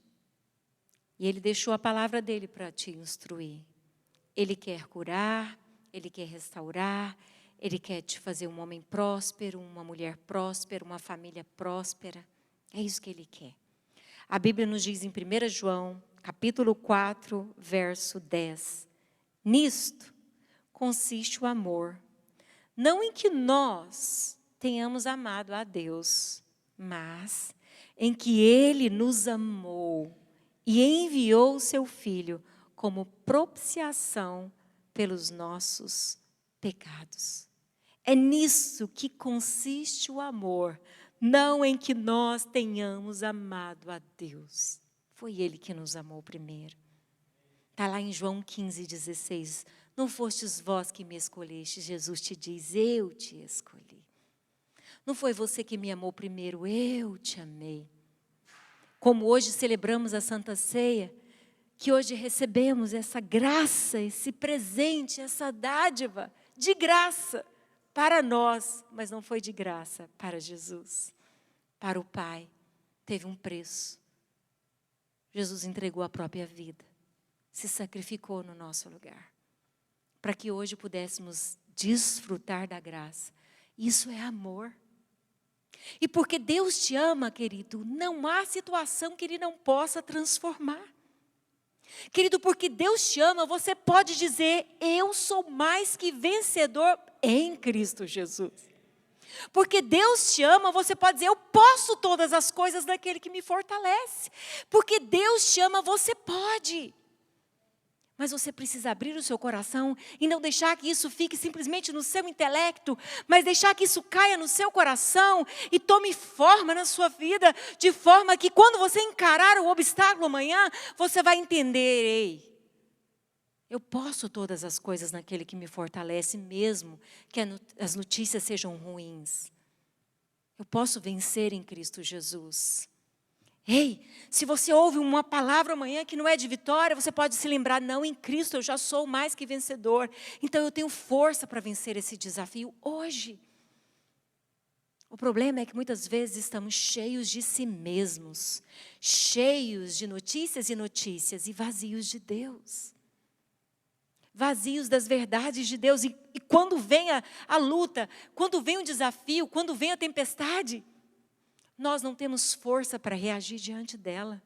E Ele deixou a palavra dEle para te instruir. Ele quer curar, Ele quer restaurar, Ele quer te fazer um homem próspero, uma mulher próspera, uma família próspera. É isso que Ele quer. A Bíblia nos diz em 1 João, capítulo 4, verso 10. Nisto consiste o amor. Não em que nós tenhamos amado a Deus, mas em que Ele nos amou e enviou o seu Filho como propiciação pelos nossos pecados. É nisso que consiste o amor, não em que nós tenhamos amado a Deus. Foi Ele que nos amou primeiro. Está lá em João 15, 16. Não fostes vós que me escolheste, Jesus te diz, eu te escolhi. Não foi você que me amou primeiro, eu te amei. Como hoje celebramos a Santa Ceia, que hoje recebemos essa graça, esse presente, essa dádiva de graça para nós, mas não foi de graça para Jesus, para o Pai. Teve um preço. Jesus entregou a própria vida, se sacrificou no nosso lugar, para que hoje pudéssemos desfrutar da graça. Isso é amor. E porque Deus te ama, querido, não há situação que Ele não possa transformar. Querido, porque Deus te ama, você pode dizer, eu sou mais que vencedor em Cristo Jesus. Porque Deus te ama, você pode dizer, eu posso todas as coisas daquele que me fortalece. Porque Deus te ama, você pode. Mas você precisa abrir o seu coração e não deixar que isso fique simplesmente no seu intelecto, mas deixar que isso caia no seu coração e tome forma na sua vida, de forma que quando você encarar o obstáculo amanhã, você vai entender, ei, eu posso todas as coisas naquele que me fortalece, mesmo que as notícias sejam ruins. Eu posso vencer em Cristo Jesus. Ei, se você ouve uma palavra amanhã que não é de vitória, você pode se lembrar, não, em Cristo eu já sou mais que vencedor. Então eu tenho força para vencer esse desafio hoje. O problema é que muitas vezes estamos cheios de si mesmos, cheios de notícias e vazios de Deus. Vazios das verdades de Deus. E quando vem a luta, quando vem o desafio, quando vem a tempestade, nós não temos força para reagir diante dela,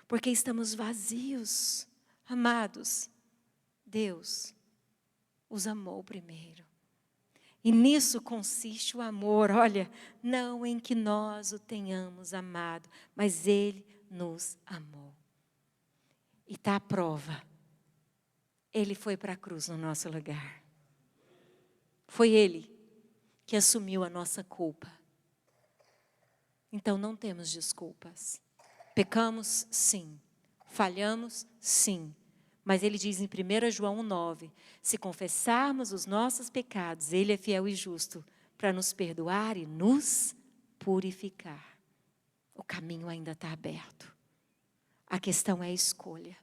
porque estamos vazios. Amados, Deus os amou primeiro. E nisso consiste o amor, olha, não em que nós o tenhamos amado, mas Ele nos amou. E está a prova. Ele foi para a cruz no nosso lugar. Foi Ele que assumiu a nossa culpa. Então não temos desculpas. Pecamos, sim. Falhamos, sim. Mas Ele diz em 1 João 9, se confessarmos os nossos pecados, Ele é fiel e justo para nos perdoar e nos purificar. O caminho ainda está aberto. A questão é a escolha.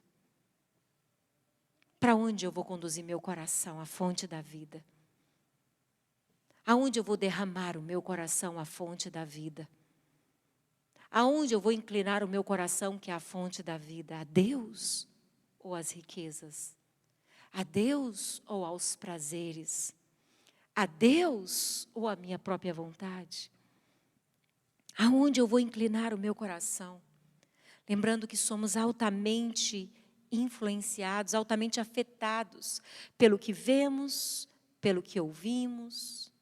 Para onde eu vou conduzir meu coração, a fonte da vida? Aonde eu vou derramar o meu coração, a fonte da vida? Aonde eu vou inclinar o meu coração, que é a fonte da vida? A Deus ou às riquezas? A Deus ou aos prazeres? A Deus ou à minha própria vontade? Aonde eu vou inclinar o meu coração? Lembrando que somos altamente influenciados, altamente afetados pelo que vemos, pelo que ouvimos,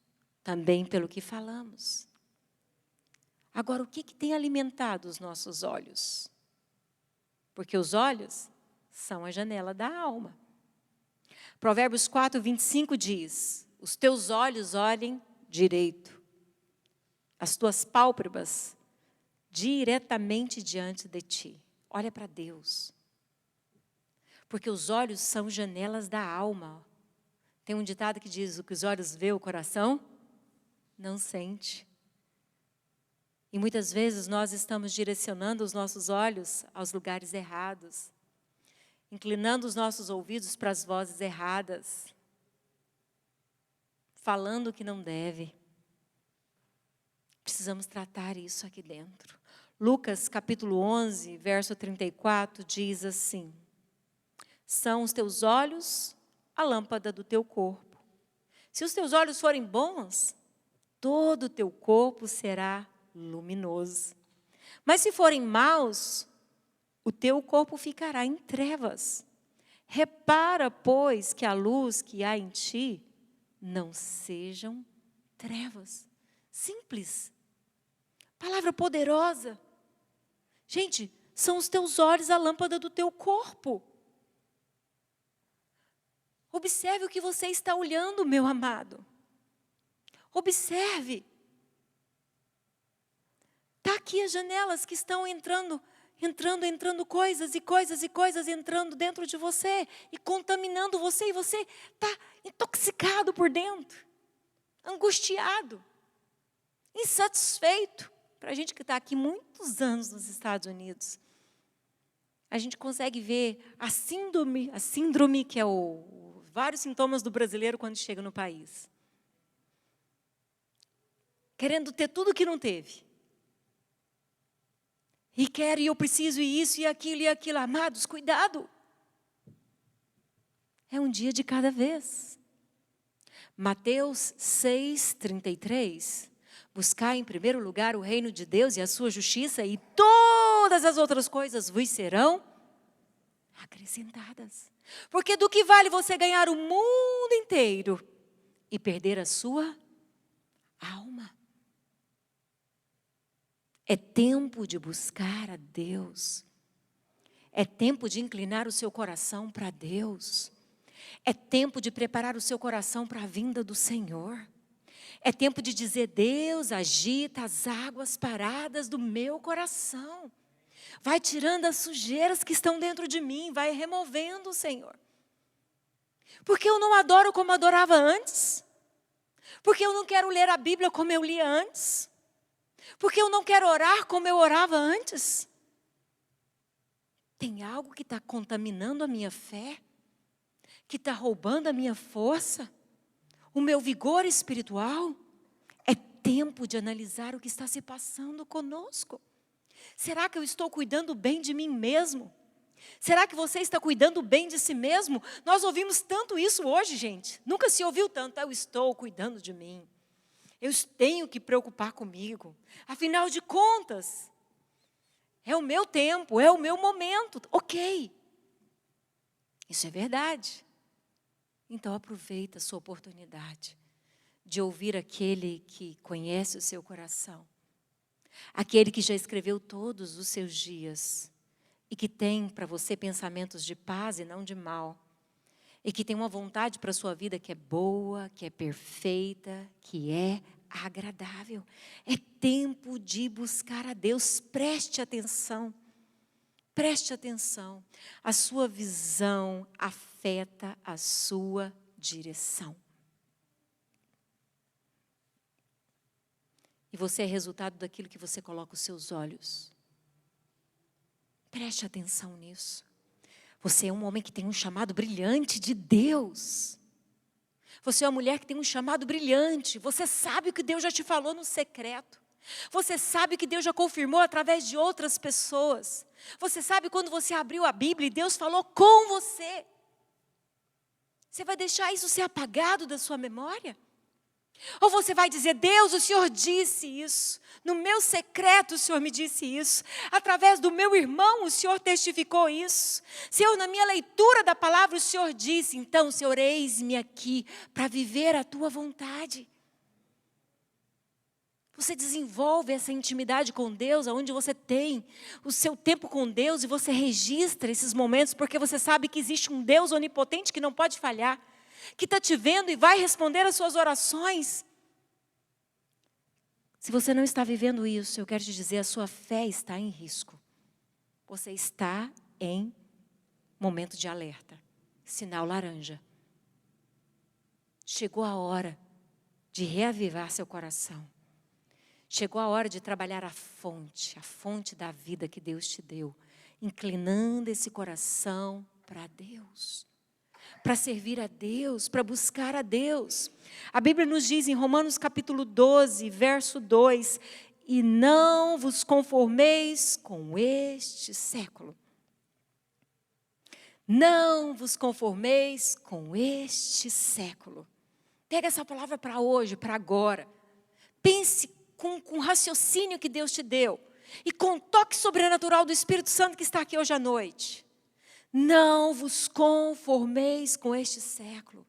também pelo que falamos. Agora, o que tem alimentado os nossos olhos? Porque os olhos são a janela da alma. Provérbios 4, 25 diz, os teus olhos olhem direito, as tuas pálpebras diretamente diante de ti. Olha para Deus. Porque os olhos são janelas da alma. Tem um ditado que diz, o que os olhos vê, o coração não sente. E muitas vezes nós estamos direcionando os nossos olhos aos lugares errados, inclinando os nossos ouvidos para as vozes erradas, falando o que não deve. Precisamos tratar isso aqui dentro. Lucas capítulo 11, verso 34, diz assim, são os teus olhos a lâmpada do teu corpo. Se os teus olhos forem bons, todo o teu corpo será luminoso. Mas se forem maus, o teu corpo ficará em trevas. Repara, pois, que a luz que há em ti não sejam trevas. Simples. Palavra poderosa. Gente, são os teus olhos a lâmpada do teu corpo. Observe o que você está olhando, meu amado. Observe. Está aqui as janelas que estão entrando entrando coisas e coisas e coisas entrando dentro de você e contaminando você, e você está intoxicado por dentro, angustiado, insatisfeito. Para a gente que está aqui muitos anos nos Estados Unidos, a gente consegue ver a síndrome que é vários sintomas do brasileiro quando chega no país. Querendo ter tudo que não teve. E quero, e eu preciso, e isso, e aquilo. Amados, cuidado. É um dia de cada vez. Mateus 6:33. Buscar em primeiro lugar o reino de Deus e a sua justiça, e todas as outras coisas vos serão acrescentadas. Porque do que vale você ganhar o mundo inteiro e perder a sua alma? É tempo de buscar a Deus. É tempo de inclinar o seu coração para Deus. É tempo de preparar o seu coração para a vinda do Senhor. É tempo de dizer: Deus, agita as águas paradas do meu coração. Vai tirando as sujeiras que estão dentro de mim, vai removendo, Senhor. Porque eu não adoro como adorava antes. Porque eu não quero ler a Bíblia como eu lia antes. Porque eu não quero orar como eu orava antes. Tem algo que está contaminando a minha fé, que está roubando a minha força, o meu vigor espiritual. É tempo de analisar o que está se passando conosco. Será que eu estou cuidando bem de mim mesmo? Será que você está cuidando bem de si mesmo? Nós ouvimos tanto isso hoje, gente. Nunca se ouviu tanto: eu estou cuidando de mim. Eu tenho que preocupar comigo. Afinal de contas, é o meu tempo, é o meu momento. Ok. Isso é verdade. Então aproveita a sua oportunidade de ouvir aquele que conhece o seu coração. Aquele que já escreveu todos os seus dias e que tem para você pensamentos de paz e não de mal. E que tem uma vontade para a sua vida que é boa, que é perfeita, que é agradável. É tempo de buscar a Deus. Preste atenção. Preste atenção. A sua visão afeta a sua direção. E você é resultado daquilo que você coloca os seus olhos. Preste atenção nisso. Você é um homem que tem um chamado brilhante de Deus. Você é uma mulher que tem um chamado brilhante. Você sabe o que Deus já te falou no secreto. Você sabe o que Deus já confirmou através de outras pessoas. Você sabe quando você abriu a Bíblia e Deus falou com você. Você vai deixar isso ser apagado da sua memória? Ou você vai dizer: Deus, o Senhor disse isso. No meu secreto o Senhor me disse isso. Através do meu irmão o Senhor testificou isso. Senhor, na minha leitura da palavra o Senhor disse. Então, Senhor, eis-me aqui para viver a tua vontade. Você desenvolve essa intimidade com Deus, onde você tem o seu tempo com Deus e você registra esses momentos, porque você sabe que existe um Deus onipotente que não pode falhar, que está te vendo e vai responder às suas orações. Se você não está vivendo isso, eu quero te dizer, a sua fé está em risco. Você está em momento de alerta, sinal laranja. Chegou a hora de reavivar seu coração. Chegou a hora de trabalhar a fonte da vida que Deus te deu, inclinando esse coração para Deus, para servir a Deus, para buscar a Deus. A Bíblia nos diz em Romanos capítulo 12, verso 2, e não vos conformeis com este século. Não vos conformeis com este século. Pega essa palavra para hoje, para agora. Pense com o raciocínio que Deus te deu e com o toque sobrenatural do Espírito Santo que está aqui hoje à noite. Não vos conformeis com este século,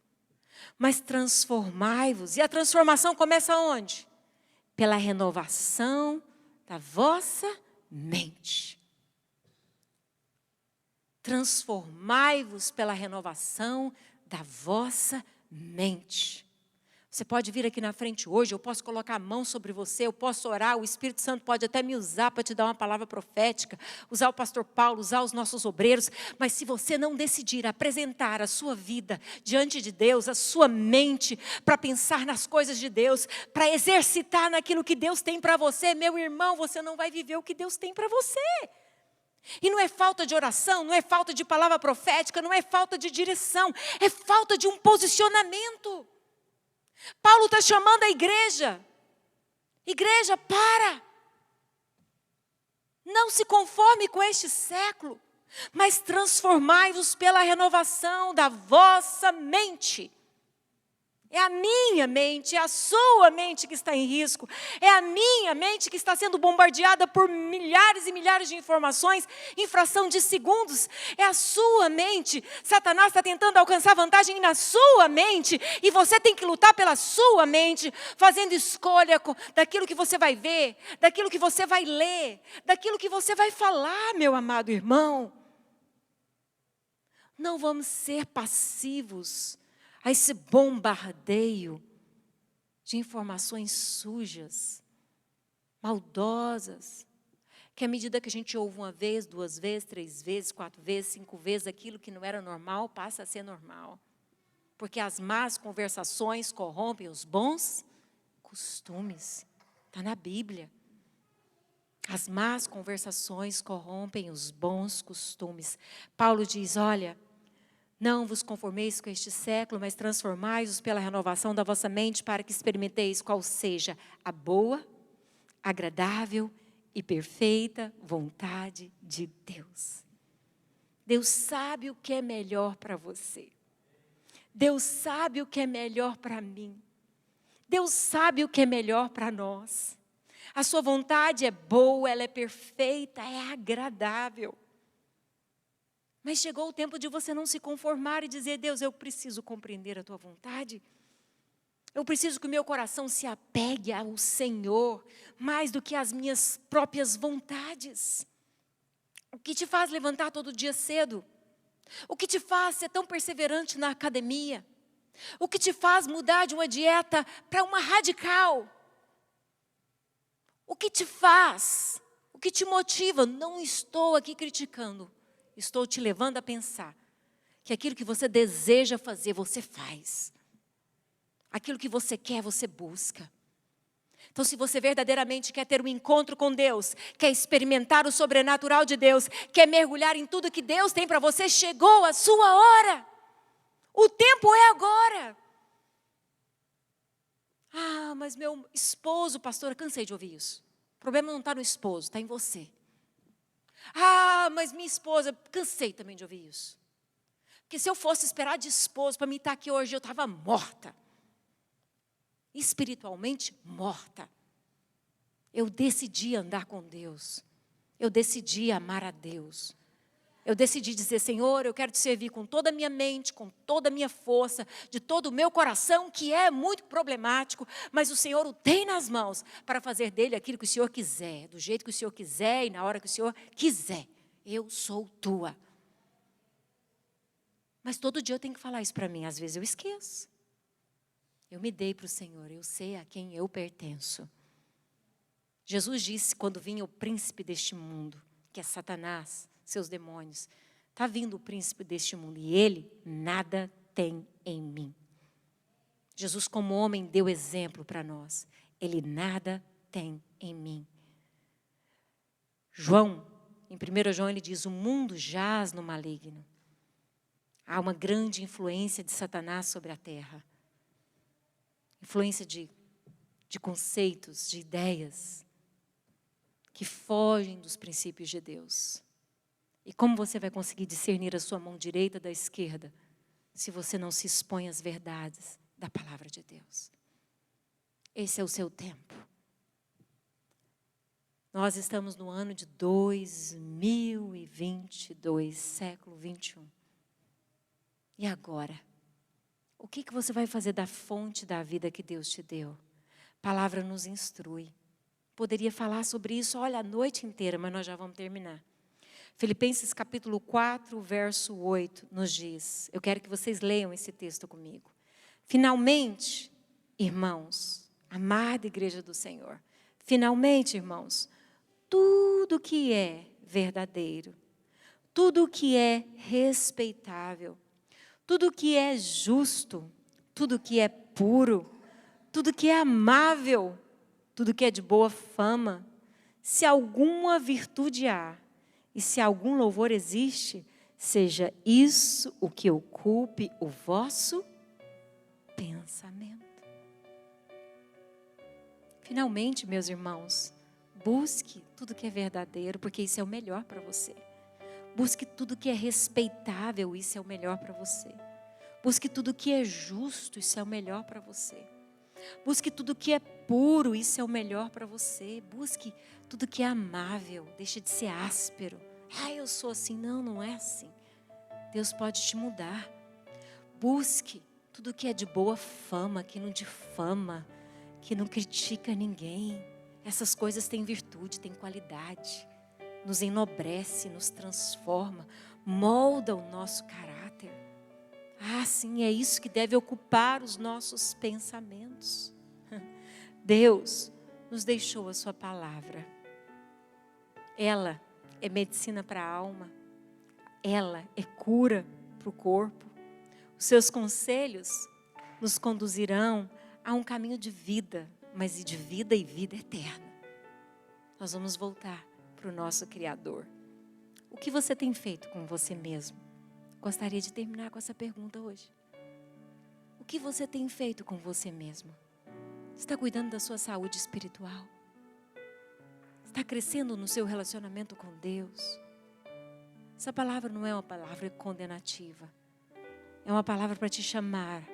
mas transformai-vos. E a transformação começa onde? Pela renovação da vossa mente. Transformai-vos pela renovação da vossa mente. Você pode vir aqui na frente hoje, eu posso colocar a mão sobre você, eu posso orar, o Espírito Santo pode até me usar para te dar uma palavra profética, usar o pastor Paulo, usar os nossos obreiros, mas se você não decidir apresentar a sua vida diante de Deus, a sua mente, para pensar nas coisas de Deus, para exercitar naquilo que Deus tem para você, meu irmão, você não vai viver o que Deus tem para você. E não é falta de oração, não é falta de palavra profética, não é falta de direção, é falta de um posicionamento. Paulo está chamando a igreja. Igreja, para. Não se conforme com este século, mas transformai-vos pela renovação da vossa mente. É a minha mente, é a sua mente que está em risco. É a minha mente que está sendo bombardeada por milhares e milhares de informações em fração de segundos. É a sua mente. Satanás está tentando alcançar vantagem na sua mente. E você tem que lutar pela sua mente, fazendo escolha daquilo que você vai ver, daquilo que você vai ler, daquilo que você vai falar, meu amado irmão. Não vamos ser passivos a esse bombardeio de informações sujas, maldosas, que à medida que a gente ouve uma vez, 2 vezes, 3 vezes, 4 vezes, 5 vezes, aquilo que não era normal passa a ser normal. Porque as más conversações corrompem os bons costumes. Está na Bíblia. As más conversações corrompem os bons costumes. Paulo diz, olha, não vos conformeis com este século, mas transformai-vos pela renovação da vossa mente, para que experimenteis qual seja a boa, agradável e perfeita vontade de Deus. Deus sabe o que é melhor para você. Deus sabe o que é melhor para mim. Deus sabe o que é melhor para nós. A sua vontade é boa, ela é perfeita, é agradável. Mas chegou o tempo de você não se conformar e dizer, Deus, eu preciso compreender a tua vontade. Eu preciso que o meu coração se apegue ao Senhor, mais do que às minhas próprias vontades. O que te faz levantar todo dia cedo? O que te faz ser tão perseverante na academia? O que te faz mudar de uma dieta para uma radical? O que te faz? O que te motiva? Não estou aqui criticando. Estou te levando a pensar que aquilo que você deseja fazer, você faz. Aquilo que você quer, você busca. Então, se você verdadeiramente quer ter um encontro com Deus, quer experimentar o sobrenatural de Deus, quer mergulhar em tudo que Deus tem para você, chegou a sua hora. O tempo é agora. Ah, mas meu esposo, pastora, cansei de ouvir isso. O problema não está no esposo, está em você. Ah, mas minha esposa, cansei também de ouvir isso. Porque se eu fosse esperar de esposo para me estar aqui hoje, eu estava morta. Espiritualmente morta. Eu decidi andar com Deus. Eu decidi amar a Deus. Eu decidi dizer, Senhor, eu quero te servir com toda a minha mente, com toda a minha força, de todo o meu coração, que é muito problemático, mas o Senhor o tem nas mãos para fazer dele aquilo que o Senhor quiser, do jeito que o Senhor quiser e na hora que o Senhor quiser. Eu sou tua. Mas todo dia eu tenho que falar isso para mim, às vezes eu esqueço. Eu me dei para o Senhor, eu sei a quem eu pertenço. Jesus disse, quando vinha o príncipe deste mundo, que é Satanás, seus demônios, está vindo o príncipe deste mundo e ele nada tem em mim. Jesus, como homem, deu exemplo para nós. Ele nada tem em mim. João, em 1 João, ele diz, o mundo jaz no maligno. Há uma grande influência de Satanás sobre a terra. Influência de conceitos, de ideias que fogem dos princípios de Deus. E como você vai conseguir discernir a sua mão direita da esquerda se você não se expõe às verdades da palavra de Deus? Esse é o seu tempo. Nós estamos no ano de 2022, século 21. E agora? O que você vai fazer da fonte da vida que Deus te deu? A palavra nos instrui. Poderia falar sobre isso, olha, a noite inteira, mas nós já vamos terminar. Filipenses capítulo 4, verso 8, nos diz, eu quero que vocês leiam esse texto comigo. Finalmente, Irmãos, amada igreja do Senhor, finalmente, irmãos, tudo que é verdadeiro, tudo que é respeitável, tudo que é justo, tudo que é puro, tudo que é amável, tudo que é de boa fama, se alguma virtude há e se algum louvor existe, seja isso o que ocupe o vosso pensamento. Finalmente, meus irmãos, busque tudo que é verdadeiro, porque isso é o melhor para você. Busque tudo que é respeitável, isso é o melhor para você. Busque tudo que é justo, isso é o melhor para você. Busque tudo que é puro, isso é o melhor para você. Busque tudo que é amável, deixa de ser áspero. Eu sou assim. Não, não é assim. Deus pode te mudar. Busque tudo que é de boa fama, que não difama, que não critica ninguém. Essas coisas têm virtude, têm qualidade. Nos enobrece, nos transforma, molda o nosso caráter. Sim, é isso que deve ocupar os nossos pensamentos. Deus nos deixou a sua palavra. Ela é medicina para a alma. Ela é cura para o corpo. Os seus conselhos nos conduzirão a um caminho de vida, mas de vida e vida eterna. Nós vamos voltar para o nosso Criador. O que você tem feito com você mesmo? Gostaria de terminar com essa pergunta hoje. O que você tem feito com você mesmo? Está cuidando da sua saúde espiritual? Está crescendo no seu relacionamento com Deus? Essa palavra não é uma palavra condenativa. É uma palavra para te chamar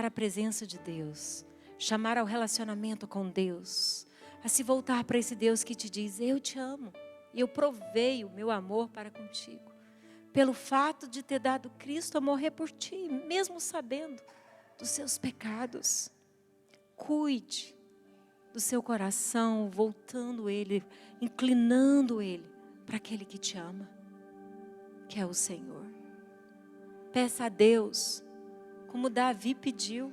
à presença de Deus, chamar ao relacionamento com Deus, a se voltar para esse Deus que te diz: eu te amo e eu provei o meu amor para contigo, pelo fato de ter dado Cristo a morrer por ti, mesmo sabendo dos seus pecados. Cuide do seu coração, voltando ele, inclinando ele para aquele que te ama, que é o Senhor. Peça a Deus, como Davi pediu.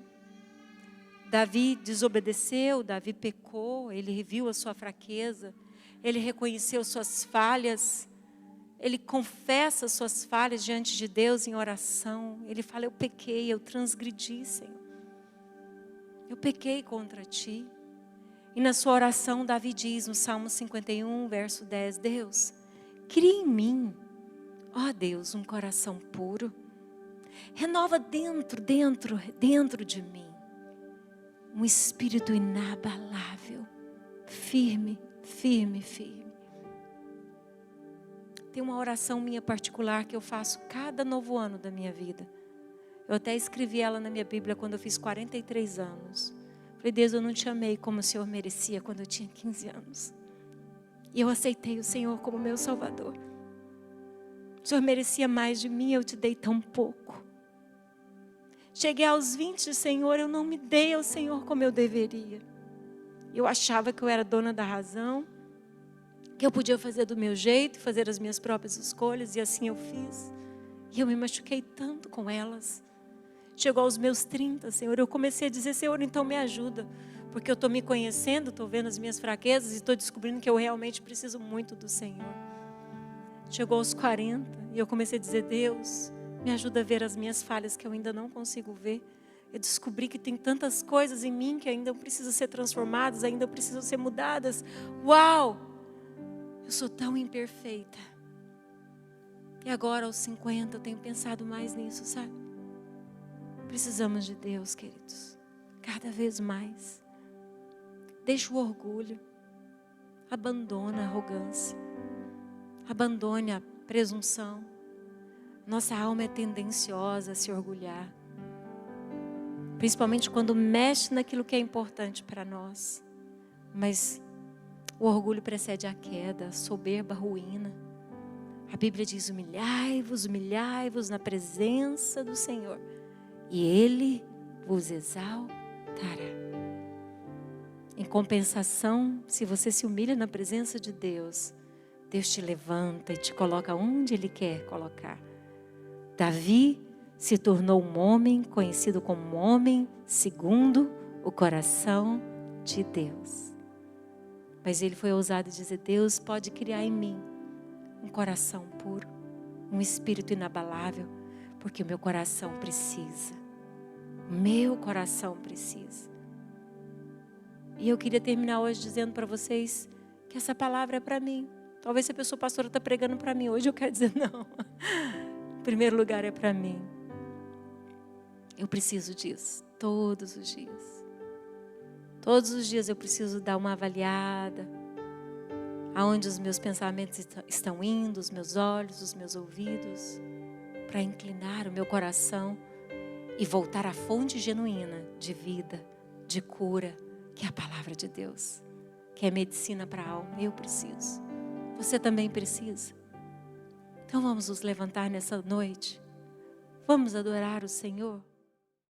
Davi desobedeceu, Davi pecou, ele viu a sua fraqueza, ele reconheceu suas falhas, ele confessa suas falhas diante de Deus em oração. Ele fala: eu pequei, eu transgredi, Senhor. Eu pequei contra ti. E na sua oração, Davi diz no Salmo 51, verso 10, Deus, cria em mim, ó Deus, um coração puro. Renova dentro de mim um espírito inabalável, firme. Tem uma oração minha particular que eu faço cada novo ano da minha vida. Eu até escrevi ela na minha Bíblia quando eu fiz 43 anos. Falei: Deus, eu não te amei como o Senhor merecia quando eu tinha 15 anos. E eu aceitei o Senhor como meu Salvador. O Senhor merecia mais de mim, eu te dei tão pouco. Cheguei aos 20, Senhor, eu não me dei ao Senhor como eu deveria. Eu achava que eu era dona da razão, que eu podia fazer do meu jeito, fazer as minhas próprias escolhas, e assim eu fiz. E eu me machuquei tanto com elas. Chegou aos meus 30, Senhor, eu comecei a dizer: Senhor, então me ajuda, porque eu estou me conhecendo, estou vendo as minhas fraquezas e estou descobrindo que eu realmente preciso muito do Senhor. Chegou aos 40 e eu comecei a dizer: Deus, me ajuda a ver as minhas falhas que eu ainda não consigo ver. Eu descobri que tem tantas coisas em mim que ainda precisam ser transformadas, ainda precisam ser mudadas. Uau! Eu sou tão imperfeita. E agora aos 50 eu tenho pensado mais nisso, sabe? Precisamos de Deus, queridos. Cada vez mais. Deixa o orgulho. Abandona a arrogância. Abandone a presunção. Nossa alma é tendenciosa a se orgulhar. Principalmente quando mexe naquilo que é importante para nós. Mas o orgulho precede a queda, a soberba, a ruína. A Bíblia diz: humilhai-vos na presença do Senhor, e Ele vos exaltará. Em compensação, se você se humilha na presença de Deus, Deus te levanta e te coloca onde Ele quer colocar. Davi se tornou um homem conhecido como um homem segundo o coração de Deus. Mas ele foi ousado em dizer: Deus pode criar em mim um coração puro, um espírito inabalável, porque o meu coração precisa. O meu coração precisa. E eu queria terminar hoje dizendo para vocês que essa palavra é para mim. Talvez se a pessoa pastora está pregando para mim hoje, eu quero dizer não. Em primeiro lugar é para mim. Eu preciso disso todos os dias. Todos os dias eu preciso dar uma avaliada. Aonde os meus pensamentos estão indo, os meus olhos, os meus ouvidos. Para inclinar o meu coração e voltar à fonte genuína de vida, de cura, que é a palavra de Deus. Que é medicina para a alma. Eu preciso. Você também precisa. Então vamos nos levantar nessa noite. Vamos adorar o Senhor.